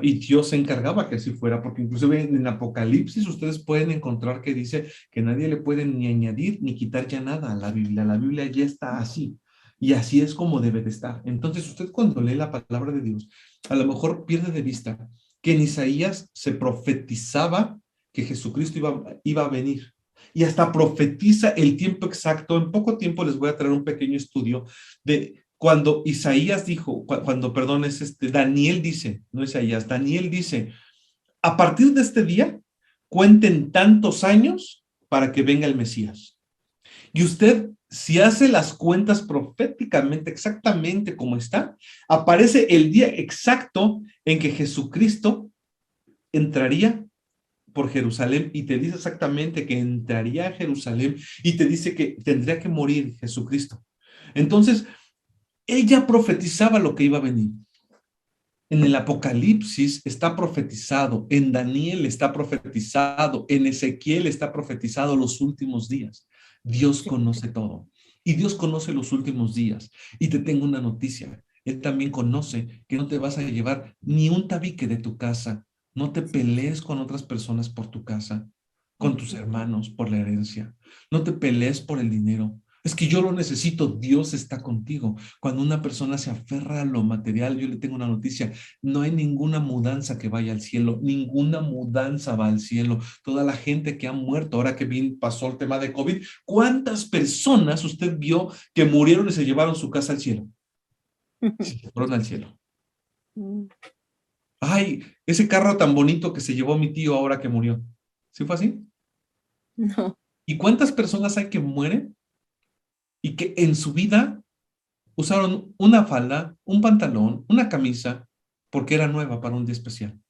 Y Dios se encargaba que así fuera, porque inclusive en Apocalipsis ustedes pueden encontrar que dice que nadie le puede ni añadir ni quitar ya nada a la Biblia. La Biblia ya está así, y así es como debe de estar. Entonces usted cuando lee la palabra de Dios, a lo mejor pierde de vista que en Isaías se profetizaba que Jesucristo iba a venir. Y hasta profetiza el tiempo exacto. En poco tiempo les voy a traer un pequeño estudio de cuando Isaías dijo, perdón, es Daniel dice, no Isaías, Daniel dice, a partir de este día, cuenten tantos años para que venga el Mesías. Y usted, si hace las cuentas proféticamente, exactamente como está, aparece el día exacto en que Jesucristo entraría por Jerusalén y te dice exactamente que entraría a Jerusalén y te dice que tendría que morir Jesucristo. Entonces, ella profetizaba lo que iba a venir. En el Apocalipsis está profetizado, en Daniel está profetizado, en Ezequiel está profetizado los últimos días. Dios conoce todo y Dios conoce los últimos días. Y te tengo una noticia, Él también conoce que no te vas a llevar ni un tabique de tu casa. No te pelees con otras personas por tu casa, con tus hermanos, por la herencia. No te pelees por el dinero. Es que yo lo necesito, Dios está contigo. Cuando una persona se aferra a lo material, yo le tengo una noticia, no hay ninguna mudanza que vaya al cielo, ninguna mudanza va al cielo. Toda la gente que ha muerto, ahora que bien pasó el tema de COVID, ¿cuántas personas usted vio que murieron y se llevaron su casa al cielo? Se fueron al cielo. Ay, ese carro tan bonito que se llevó mi tío ahora que murió. ¿Sí fue así? No. ¿Y cuántas personas hay que mueren y que en su vida usaron una falda, un pantalón, una camisa, porque era nueva para un día especial?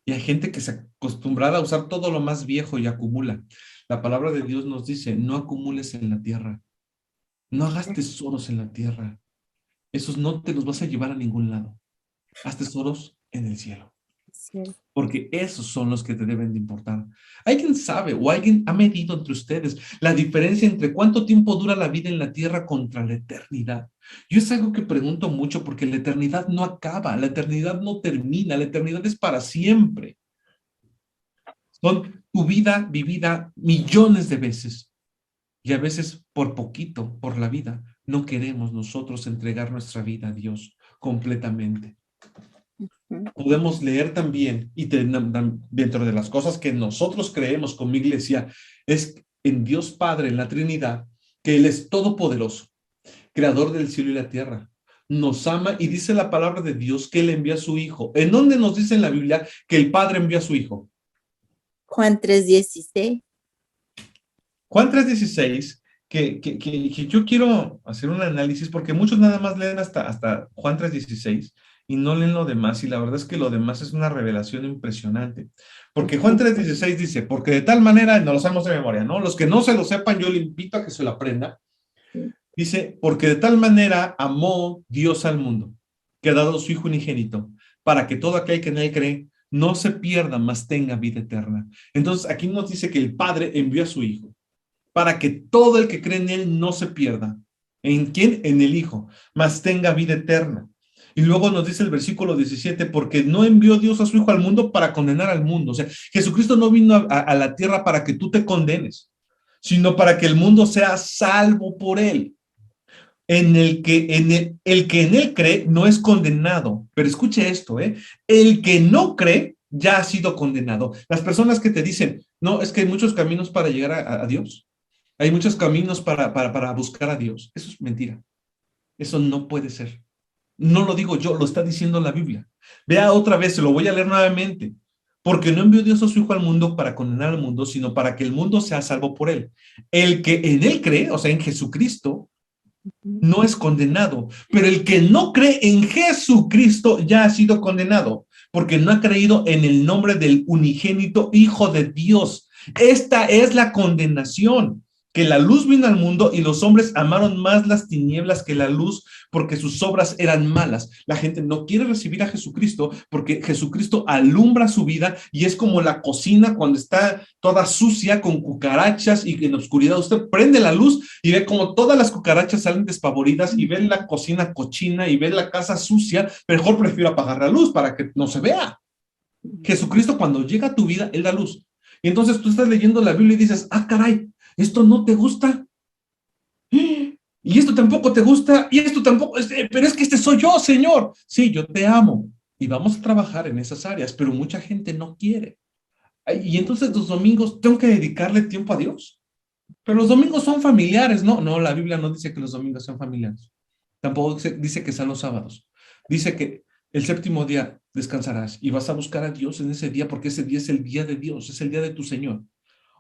Y hay gente que se acostumbrada a usar todo lo más viejo y acumula. La palabra de Dios nos dice, no acumules en la tierra, no hagas tesoros en la tierra. Esos no te los vas a llevar a ningún lado. Haz tesoros en el cielo. Sí. Porque esos son los que te deben de importar. ¿Alguien sabe o alguien ha medido entre ustedes la diferencia entre cuánto tiempo dura la vida en la tierra contra la eternidad? Yo es algo que pregunto mucho porque la eternidad no acaba, la eternidad no termina, la eternidad es para siempre. Son tu vida vivida millones de veces y a veces por poquito, por la vida, no queremos nosotros entregar nuestra vida a Dios completamente. Podemos leer también, y dentro de las cosas que nosotros creemos como iglesia, es en Dios Padre, en la Trinidad, que Él es todopoderoso, creador del cielo y la tierra. Nos ama y dice la palabra de Dios que Él envía a su Hijo. ¿En dónde nos dice en la Biblia que el Padre envía a su Hijo? Juan 3:16. Juan 3:16, que yo quiero hacer un análisis porque muchos nada más leen hasta Juan 3:16 y no leen lo demás, y la verdad es que lo demás es una revelación impresionante. Porque Juan 3:16 dice, porque de tal manera, no lo sabemos de memoria, ¿no? Los que no se lo sepan, yo le invito a que se lo aprenda. Dice, porque de tal manera amó Dios al mundo, que ha dado su Hijo unigénito, para que todo aquel que en Él cree no se pierda, mas tenga vida eterna. Entonces, aquí nos dice que el Padre envió a su Hijo, para que todo el que cree en Él no se pierda. ¿En quién? En el Hijo, mas tenga vida eterna. Y luego nos dice el versículo 17, porque no envió Dios a su Hijo al mundo para condenar al mundo. O sea, Jesucristo no vino a la tierra para que tú te condenes, sino para que el mundo sea salvo por Él. El que en Él cree no es condenado. Pero escuche esto, el que no cree ya ha sido condenado. Las personas que te dicen, no, es que hay muchos caminos para llegar a Dios. Hay muchos caminos para buscar a Dios. Eso es mentira. Eso no puede ser. No lo digo yo, lo está diciendo la Biblia. Vea otra vez, se lo voy a leer nuevamente. Porque no envió Dios a su Hijo al mundo para condenar al mundo, sino para que el mundo sea salvo por Él. El que en Él cree, o sea, en Jesucristo, no es condenado. Pero el que no cree en Jesucristo ya ha sido condenado, porque no ha creído en el nombre del unigénito Hijo de Dios. Esta es la condenación, que la luz vino al mundo y los hombres amaron más las tinieblas que la luz porque sus obras eran malas. La gente no quiere recibir a Jesucristo porque Jesucristo alumbra su vida y es como la cocina cuando está toda sucia con cucarachas y en oscuridad. Usted prende la luz y ve como todas las cucarachas salen despavoridas y ve la cocina cochina y ve la casa sucia. Mejor prefiero apagar la luz para que no se vea. Jesucristo cuando llega a tu vida, Él da luz. Y entonces tú estás leyendo la Biblia y dices, ah, caray, esto no te gusta, y esto tampoco te gusta, y esto tampoco, pero es que este soy yo, Señor. Sí, yo te amo, y vamos a trabajar en esas áreas, pero mucha gente no quiere. Y entonces los domingos tengo que dedicarle tiempo a Dios, pero los domingos son familiares. No, la Biblia no dice que los domingos sean familiares, tampoco dice que sean los sábados, dice que el séptimo día descansarás y vas a buscar a Dios en ese día, porque ese día es el día de Dios, es el día de tu Señor.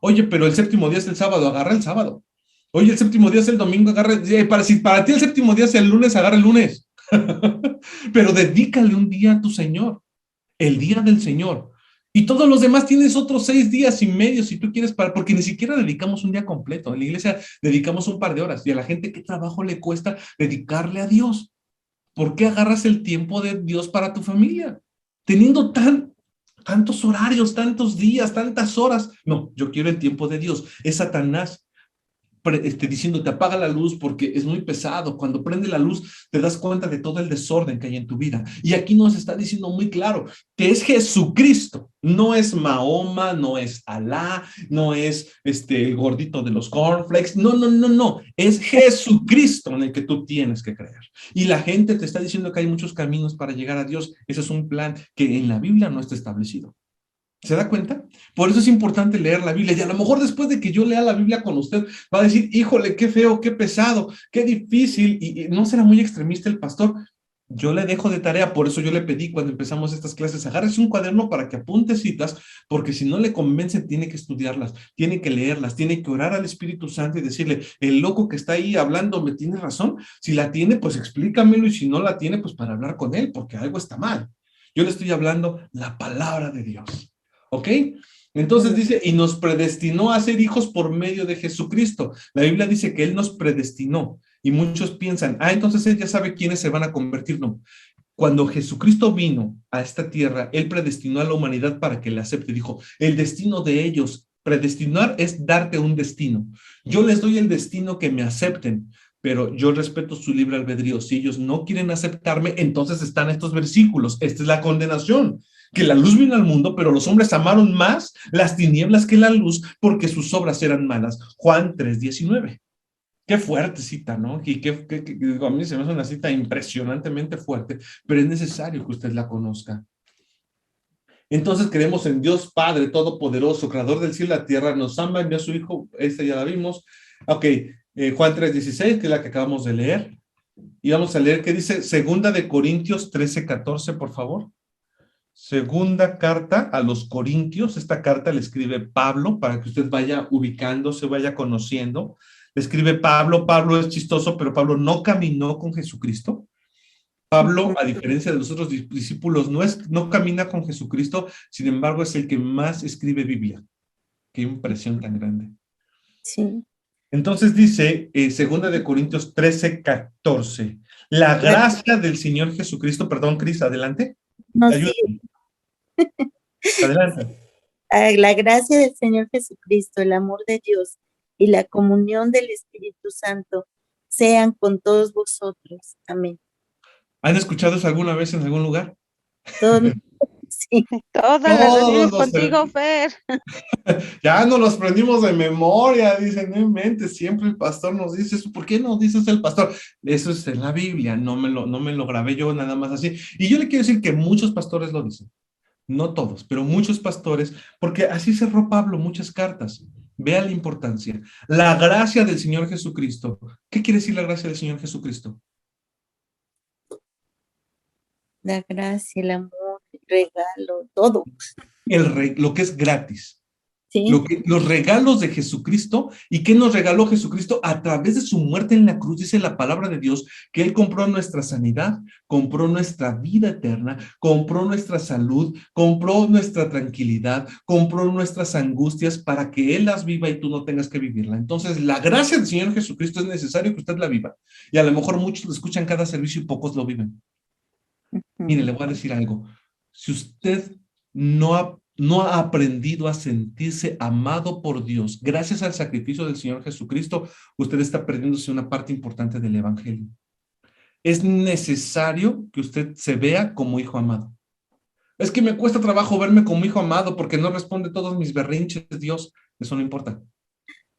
Oye, pero el séptimo día es el sábado, agarra el sábado. Oye, el séptimo día es el domingo, agarra. Si para ti el séptimo día es el lunes, agarra el lunes. Pero dedícale un día a tu Señor, el día del Señor. Y todos los demás tienes otros 6 días y medio si tú quieres, porque ni siquiera dedicamos un día completo. En la iglesia dedicamos un par de horas y a la gente qué trabajo le cuesta dedicarle a Dios. ¿Por qué agarras el tiempo de Dios para tu familia? Teniendo tantos horarios, tantos días, tantas horas. No, yo quiero el tiempo de Dios. Es Satanás diciéndote apaga la luz porque es muy pesado. Cuando prende la luz te das cuenta de todo el desorden que hay en tu vida. Y aquí nos está diciendo muy claro que es Jesucristo, no es Mahoma, no es Alá, no es el gordito de los cornflakes, no, es Jesucristo en el que tú tienes que creer. Y la gente te está diciendo que hay muchos caminos para llegar a Dios. Ese es un plan que en la Biblia no está establecido. ¿Se da cuenta? Por eso es importante leer la Biblia. Y a lo mejor después de que yo lea la Biblia con usted, va a decir, híjole, qué feo, qué pesado, qué difícil, y no será muy extremista el pastor. Yo le dejo de tarea, por eso yo le pedí cuando empezamos estas clases, agárrese un cuaderno para que apunte citas, porque si no le convence, tiene que estudiarlas, tiene que leerlas, tiene que orar al Espíritu Santo y decirle, el loco que está ahí hablando, ¿me tiene razón? Si la tiene, pues explícamelo, y si no la tiene, pues para hablar con él, porque algo está mal. Yo le estoy hablando la palabra de Dios. ¿Ok? Entonces dice, y nos predestinó a ser hijos por medio de Jesucristo. La Biblia dice que Él nos predestinó. Y muchos piensan, entonces Él ya sabe quiénes se van a convertir. No. Cuando Jesucristo vino a esta tierra, Él predestinó a la humanidad para que le acepte. Dijo, el destino de ellos, predestinar es darte un destino. Yo les doy el destino que me acepten, pero yo respeto su libre albedrío. Si ellos no quieren aceptarme, entonces están estos versículos. Esta es la condenación. Que la luz vino al mundo, pero los hombres amaron más las tinieblas que la luz porque sus obras eran malas. Juan 3:19. Qué fuerte cita, ¿no? Y a mí se me hace una cita impresionantemente fuerte, pero es necesario que usted la conozca. Entonces creemos en Dios Padre Todopoderoso, Creador del cielo y la tierra, nos ama, envió a su Hijo, esta ya la vimos. Ok, Juan 3:16, que es la que acabamos de leer. Y vamos a leer, ¿qué dice? Segunda de Corintios 13:14, por favor. Segunda carta a los Corintios. Esta carta le escribe Pablo para que usted vaya ubicándose, vaya conociendo. Le escribe Pablo. Pablo es chistoso, pero Pablo no caminó con Jesucristo. Pablo, a diferencia de los otros discípulos, no camina con Jesucristo, sin embargo, es el que más escribe Biblia. Qué impresión tan grande. Sí. Entonces dice, segunda de Corintios 13:14, la gracia del Señor Jesucristo, perdón, Cris, adelante. No, sí. Adelante. La gracia del Señor Jesucristo, el amor de Dios y la comunión del Espíritu Santo sean con todos vosotros. Amén. ¿Han escuchado eso alguna vez en algún lugar? Sí. Todas las reuniones contigo, Fer. Ya nos los aprendimos de memoria, dicen, no inventes, siempre el pastor nos dice eso. ¿Por qué no dices el pastor? Eso es en la Biblia, no me lo grabé yo nada más así. Y yo le quiero decir que muchos pastores lo dicen. No todos, pero muchos pastores, porque así cerró Pablo muchas cartas. Vea la importancia. La gracia del Señor Jesucristo. ¿Qué quiere decir la gracia del Señor Jesucristo? La gracia, el amor, el regalo, todo. Lo que es gratis. ¿Sí? Los regalos de Jesucristo. ¿Y qué nos regaló Jesucristo? A través de su muerte en la cruz, dice la palabra de Dios, que Él compró nuestra sanidad, compró nuestra vida eterna, compró nuestra salud, compró nuestra tranquilidad, compró nuestras angustias para que Él las viva y tú no tengas que vivirla. Entonces, la gracia del Señor Jesucristo es necesario que usted la viva. Y a lo mejor muchos lo escuchan cada servicio y pocos lo viven. Mire, le voy a decir algo. Si usted no ha aprendido a sentirse amado por Dios gracias al sacrificio del Señor Jesucristo, usted está perdiéndose una parte importante del Evangelio. Es necesario que usted se vea como hijo amado. Es que me cuesta trabajo verme como hijo amado porque no responde todos mis berrinches, Dios. Eso no importa.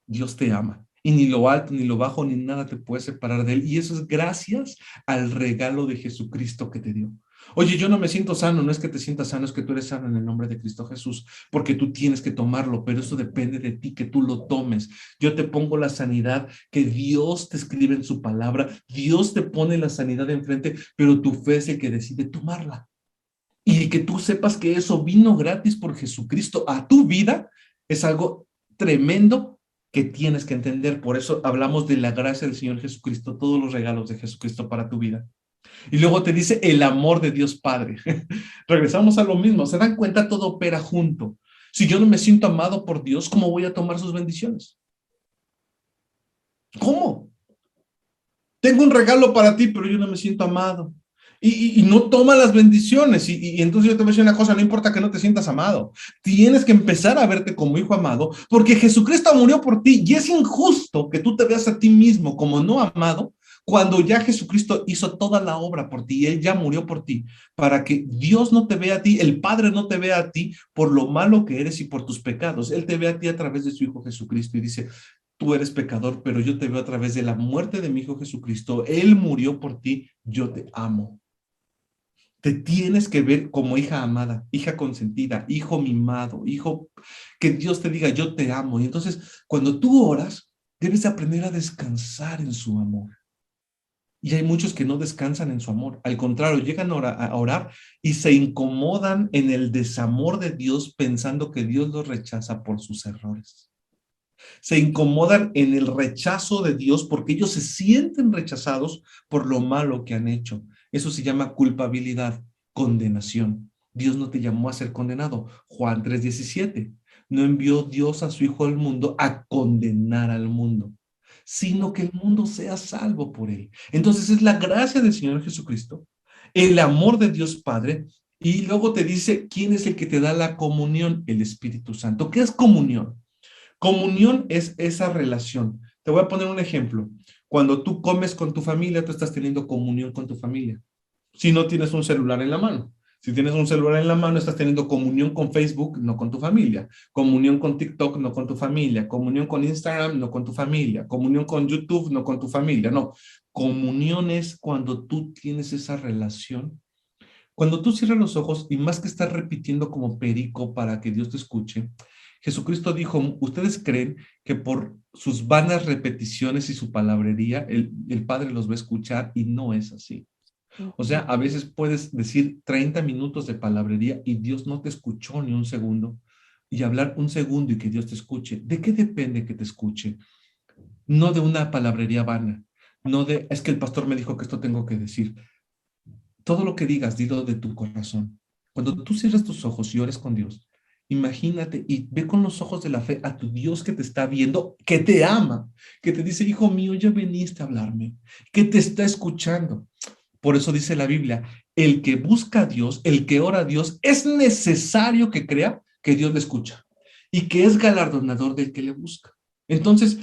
Dios te ama. Y ni lo alto, ni lo bajo, ni nada te puede separar de Él. Y eso es gracias al regalo de Jesucristo que te dio. Oye, yo no me siento sano, no es que te sientas sano, es que tú eres sano en el nombre de Cristo Jesús, porque tú tienes que tomarlo, pero eso depende de ti, que tú lo tomes. Yo te pongo la sanidad que Dios te escribe en su palabra, Dios te pone la sanidad enfrente, pero tu fe es el que decide tomarla. Y que tú sepas que eso vino gratis por Jesucristo a tu vida, es algo tremendo que tienes que entender. Por eso hablamos de la gracia del Señor Jesucristo, todos los regalos de Jesucristo para tu vida. Y luego te dice el amor de Dios Padre. Regresamos a lo mismo. ¿Se dan cuenta? Todo opera junto. Si yo no me siento amado por Dios, ¿cómo voy a tomar sus bendiciones? ¿Cómo? Tengo un regalo para ti, pero yo no me siento amado. Y no toma las bendiciones. Y entonces yo te voy a decir una cosa, no importa que no te sientas amado. Tienes que empezar a verte como hijo amado, porque Jesucristo murió por ti y es injusto que tú te veas a ti mismo como no amado cuando ya Jesucristo hizo toda la obra por ti y Él ya murió por ti, para que Dios no te vea a ti, el Padre no te vea a ti por lo malo que eres y por tus pecados. Él te ve a ti a través de su Hijo Jesucristo y dice, tú eres pecador, pero yo te veo a través de la muerte de mi Hijo Jesucristo. Él murió por ti, yo te amo. Te tienes que ver como hija amada, hija consentida, hijo mimado, hijo que Dios te diga, yo te amo. Y entonces, cuando tú oras, debes aprender a descansar en su amor. Y hay muchos que no descansan en su amor. Al contrario, llegan a orar y se incomodan en el desamor de Dios pensando que Dios los rechaza por sus errores. Se incomodan en el rechazo de Dios porque ellos se sienten rechazados por lo malo que han hecho. Eso se llama culpabilidad, condenación. Dios no te llamó a ser condenado. Juan 3:17. No envió Dios a su Hijo al mundo a condenar al mundo, sino que el mundo sea salvo por él. Entonces es la gracia del Señor Jesucristo, el amor de Dios Padre, y luego te dice, ¿quién es el que te da la comunión? El Espíritu Santo. ¿Qué es comunión? Comunión es esa relación. Te voy a poner un ejemplo. Cuando tú comes con tu familia, tú estás teniendo comunión con tu familia. Si no tienes un celular en la mano. Si tienes un celular en la mano, estás teniendo comunión con Facebook, no con tu familia. Comunión con TikTok, no con tu familia. Comunión con Instagram, no con tu familia. Comunión con YouTube, no con tu familia. No. Comunión es cuando tú tienes esa relación. Cuando tú cierras los ojos y más que estar repitiendo como perico para que Dios te escuche, Jesucristo dijo, ustedes creen que por sus vanas repeticiones y su palabrería, el Padre los va a escuchar y no es así. O sea, a veces puedes decir 30 minutos de palabrería y Dios no te escuchó ni un segundo, y hablar un segundo y que Dios te escuche. ¿De qué depende que te escuche? No de una palabrería vana, no de, es que el pastor me dijo que esto tengo que decir. Todo lo que digas, dilo de tu corazón. Cuando tú cierras tus ojos y ores con Dios, imagínate y ve con los ojos de la fe a tu Dios que te está viendo, que te ama, que te dice, hijo mío, ya veniste a hablarme, que te está escuchando. Por eso dice la Biblia, el que busca a Dios, el que ora a Dios, es necesario que crea que Dios le escucha y que es galardonador del que le busca. Entonces,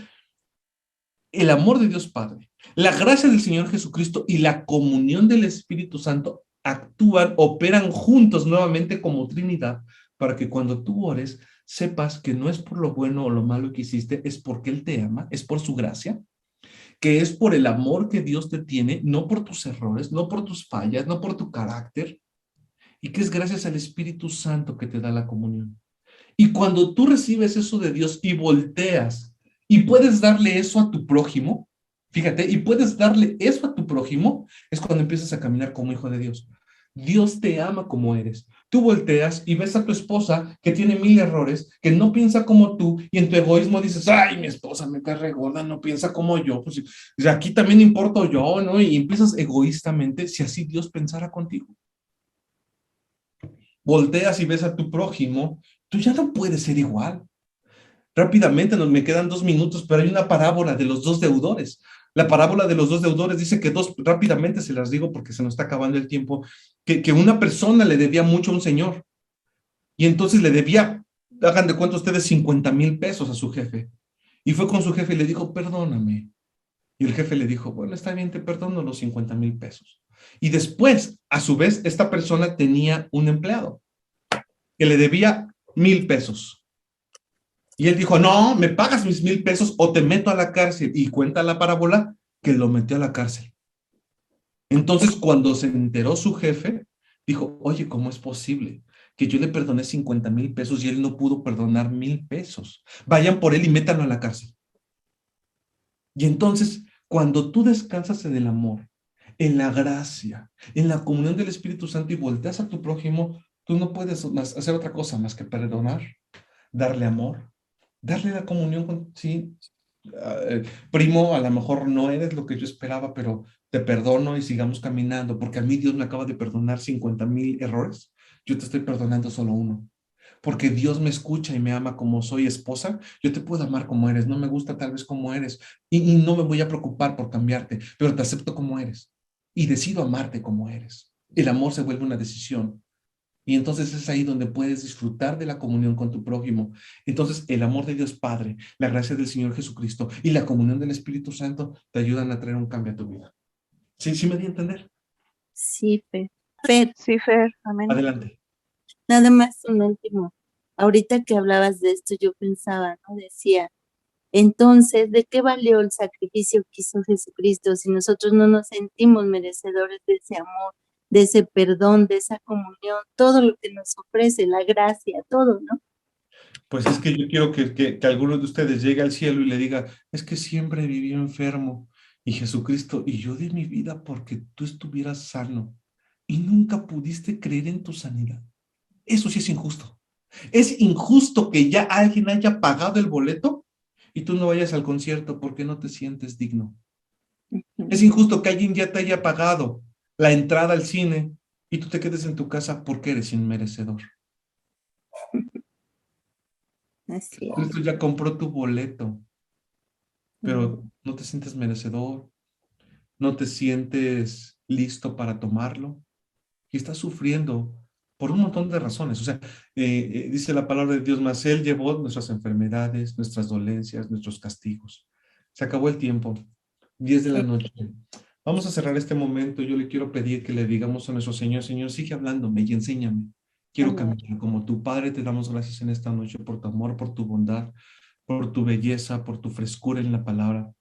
el amor de Dios Padre, la gracia del Señor Jesucristo y la comunión del Espíritu Santo actúan, operan juntos nuevamente como Trinidad para que cuando tú ores sepas que no es por lo bueno o lo malo que hiciste, es porque Él te ama, es por su gracia, que es por el amor que Dios te tiene, no por tus errores, no por tus fallas, no por tu carácter, y que es gracias al Espíritu Santo que te da la comunión. Y cuando tú recibes eso de Dios y volteas y puedes darle eso a tu prójimo, fíjate, y puedes darle eso a tu prójimo, es cuando empiezas a caminar como hijo de Dios. Dios te ama como eres. Tú volteas y ves a tu esposa que tiene 1000 errores, que no piensa como tú, y en tu egoísmo dices, ay, mi esposa me cae re gorda, no piensa como yo, pues aquí también importo yo, ¿no? Y empiezas egoístamente, si así Dios pensara contigo. Volteas y ves a tu prójimo, tú ya no puedes ser igual. Rápidamente, me quedan 2 minutos, pero hay una parábola de los 2 deudores. La parábola de los 2 deudores dice que rápidamente se las digo porque se nos está acabando el tiempo, que una persona le debía mucho a un señor. Y entonces le debía, hagan de cuenta ustedes, 50,000 pesos a su jefe. Y fue con su jefe y le dijo, perdóname. Y el jefe le dijo, bueno, está bien, te perdono los 50,000 pesos. Y después, a su vez, esta persona tenía un empleado que le debía 1,000 pesos. Y él dijo, no, me pagas mis 1,000 pesos o te meto a la cárcel. Y cuenta la parábola que lo metió a la cárcel. Entonces, cuando se enteró su jefe, dijo, oye, ¿cómo es posible que yo le perdoné 50,000 pesos y él no pudo perdonar 1,000 pesos? Vayan por él y métanlo a la cárcel. Y entonces, cuando tú descansas en el amor, en la gracia, en la comunión del Espíritu Santo y volteas a tu prójimo, tú no puedes hacer otra cosa más que perdonar, darle amor, darle la comunión con, sí, primo, a lo mejor no eres lo que yo esperaba, pero te perdono y sigamos caminando, porque a mí Dios me acaba de perdonar 50,000 errores. Yo te estoy perdonando solo uno. Porque Dios me escucha y me ama como soy esposa, yo te puedo amar como eres, no me gusta tal vez como eres, y no me voy a preocupar por cambiarte, pero te acepto como eres. y decido amarte como eres. El amor se vuelve una decisión. Y entonces es ahí donde puedes disfrutar de la comunión con tu prójimo. Entonces el amor de Dios Padre, la gracia del Señor Jesucristo y la comunión del Espíritu Santo te ayudan a traer un cambio a tu vida. ¿Sí, sí me di a entender? Sí, Fer. Fer, Sí, Fer, amén. Adelante. nada más un último. Ahorita que hablabas de esto, yo pensaba, ¿no? Decía, entonces, ¿de qué valió el sacrificio que hizo Jesucristo si nosotros no nos sentimos merecedores de ese amor, de ese perdón, de esa comunión, todo lo que nos ofrece, la gracia, todo, ¿no? Pues es que yo quiero que alguno de ustedes llegue al cielo y le diga, es que siempre viví enfermo y Jesucristo, y yo di mi vida porque tú estuvieras sano y nunca pudiste creer en tu sanidad. Eso sí es injusto. Es injusto que ya alguien haya pagado el boleto y tú no vayas al concierto porque no te sientes digno. Es injusto que alguien ya te haya pagado la entrada al cine y tú te quedes en tu casa porque eres inmerecedor. Así es. Cristo ya compró tu boleto, pero no te sientes merecedor, no te sientes listo para tomarlo y estás sufriendo por un montón de razones. O sea, dice la palabra de Dios, mas Él llevó nuestras enfermedades, nuestras dolencias, nuestros castigos. Se acabó el tiempo, 10 de la noche. Vamos a cerrar este momento. Yo le quiero pedir que le digamos a nuestro Señor, Señor, sigue hablándome y enséñame. Quiero caminar como tu Padre. Te damos gracias en esta noche por tu amor, por tu bondad, por tu belleza, por tu frescura en la palabra.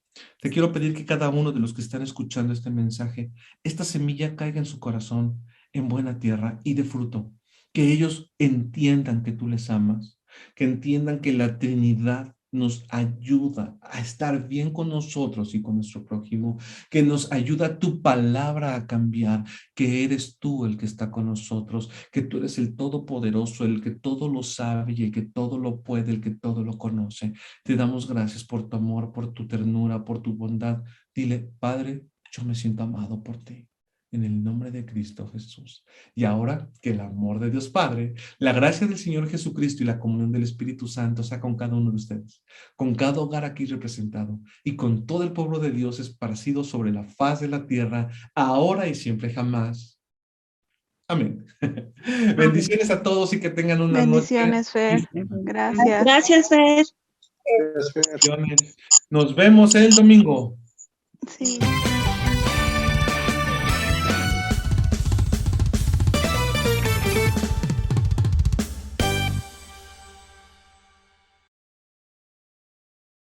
Te quiero pedir que cada uno de los que están escuchando este mensaje, esta semilla caiga en su corazón, en buena tierra y de fruto. Que ellos entiendan que tú les amas, que entiendan que la Trinidad nos ayuda a estar bien con nosotros y con nuestro prójimo, que nos ayuda tu palabra a cambiar, que eres tú el que está con nosotros, que tú eres el Todopoderoso, el que todo lo sabe y el que todo lo puede, el que todo lo conoce. Te damos gracias por tu amor, por tu ternura, por tu bondad. Dile, Padre, yo me siento amado por ti. En el nombre de Cristo Jesús. Y ahora que el amor de Dios Padre, la gracia del Señor Jesucristo y la comunión del Espíritu Santo sea con cada uno de ustedes, con cada hogar aquí representado y con todo el pueblo de Dios esparcido sobre la faz de la tierra, ahora y siempre jamás. Amén. Bendiciones a todos y que tengan una Bendiciones, noche. Fer. Gracias. Gracias, Fer. Bendiciones. Nos vemos el domingo. Sí.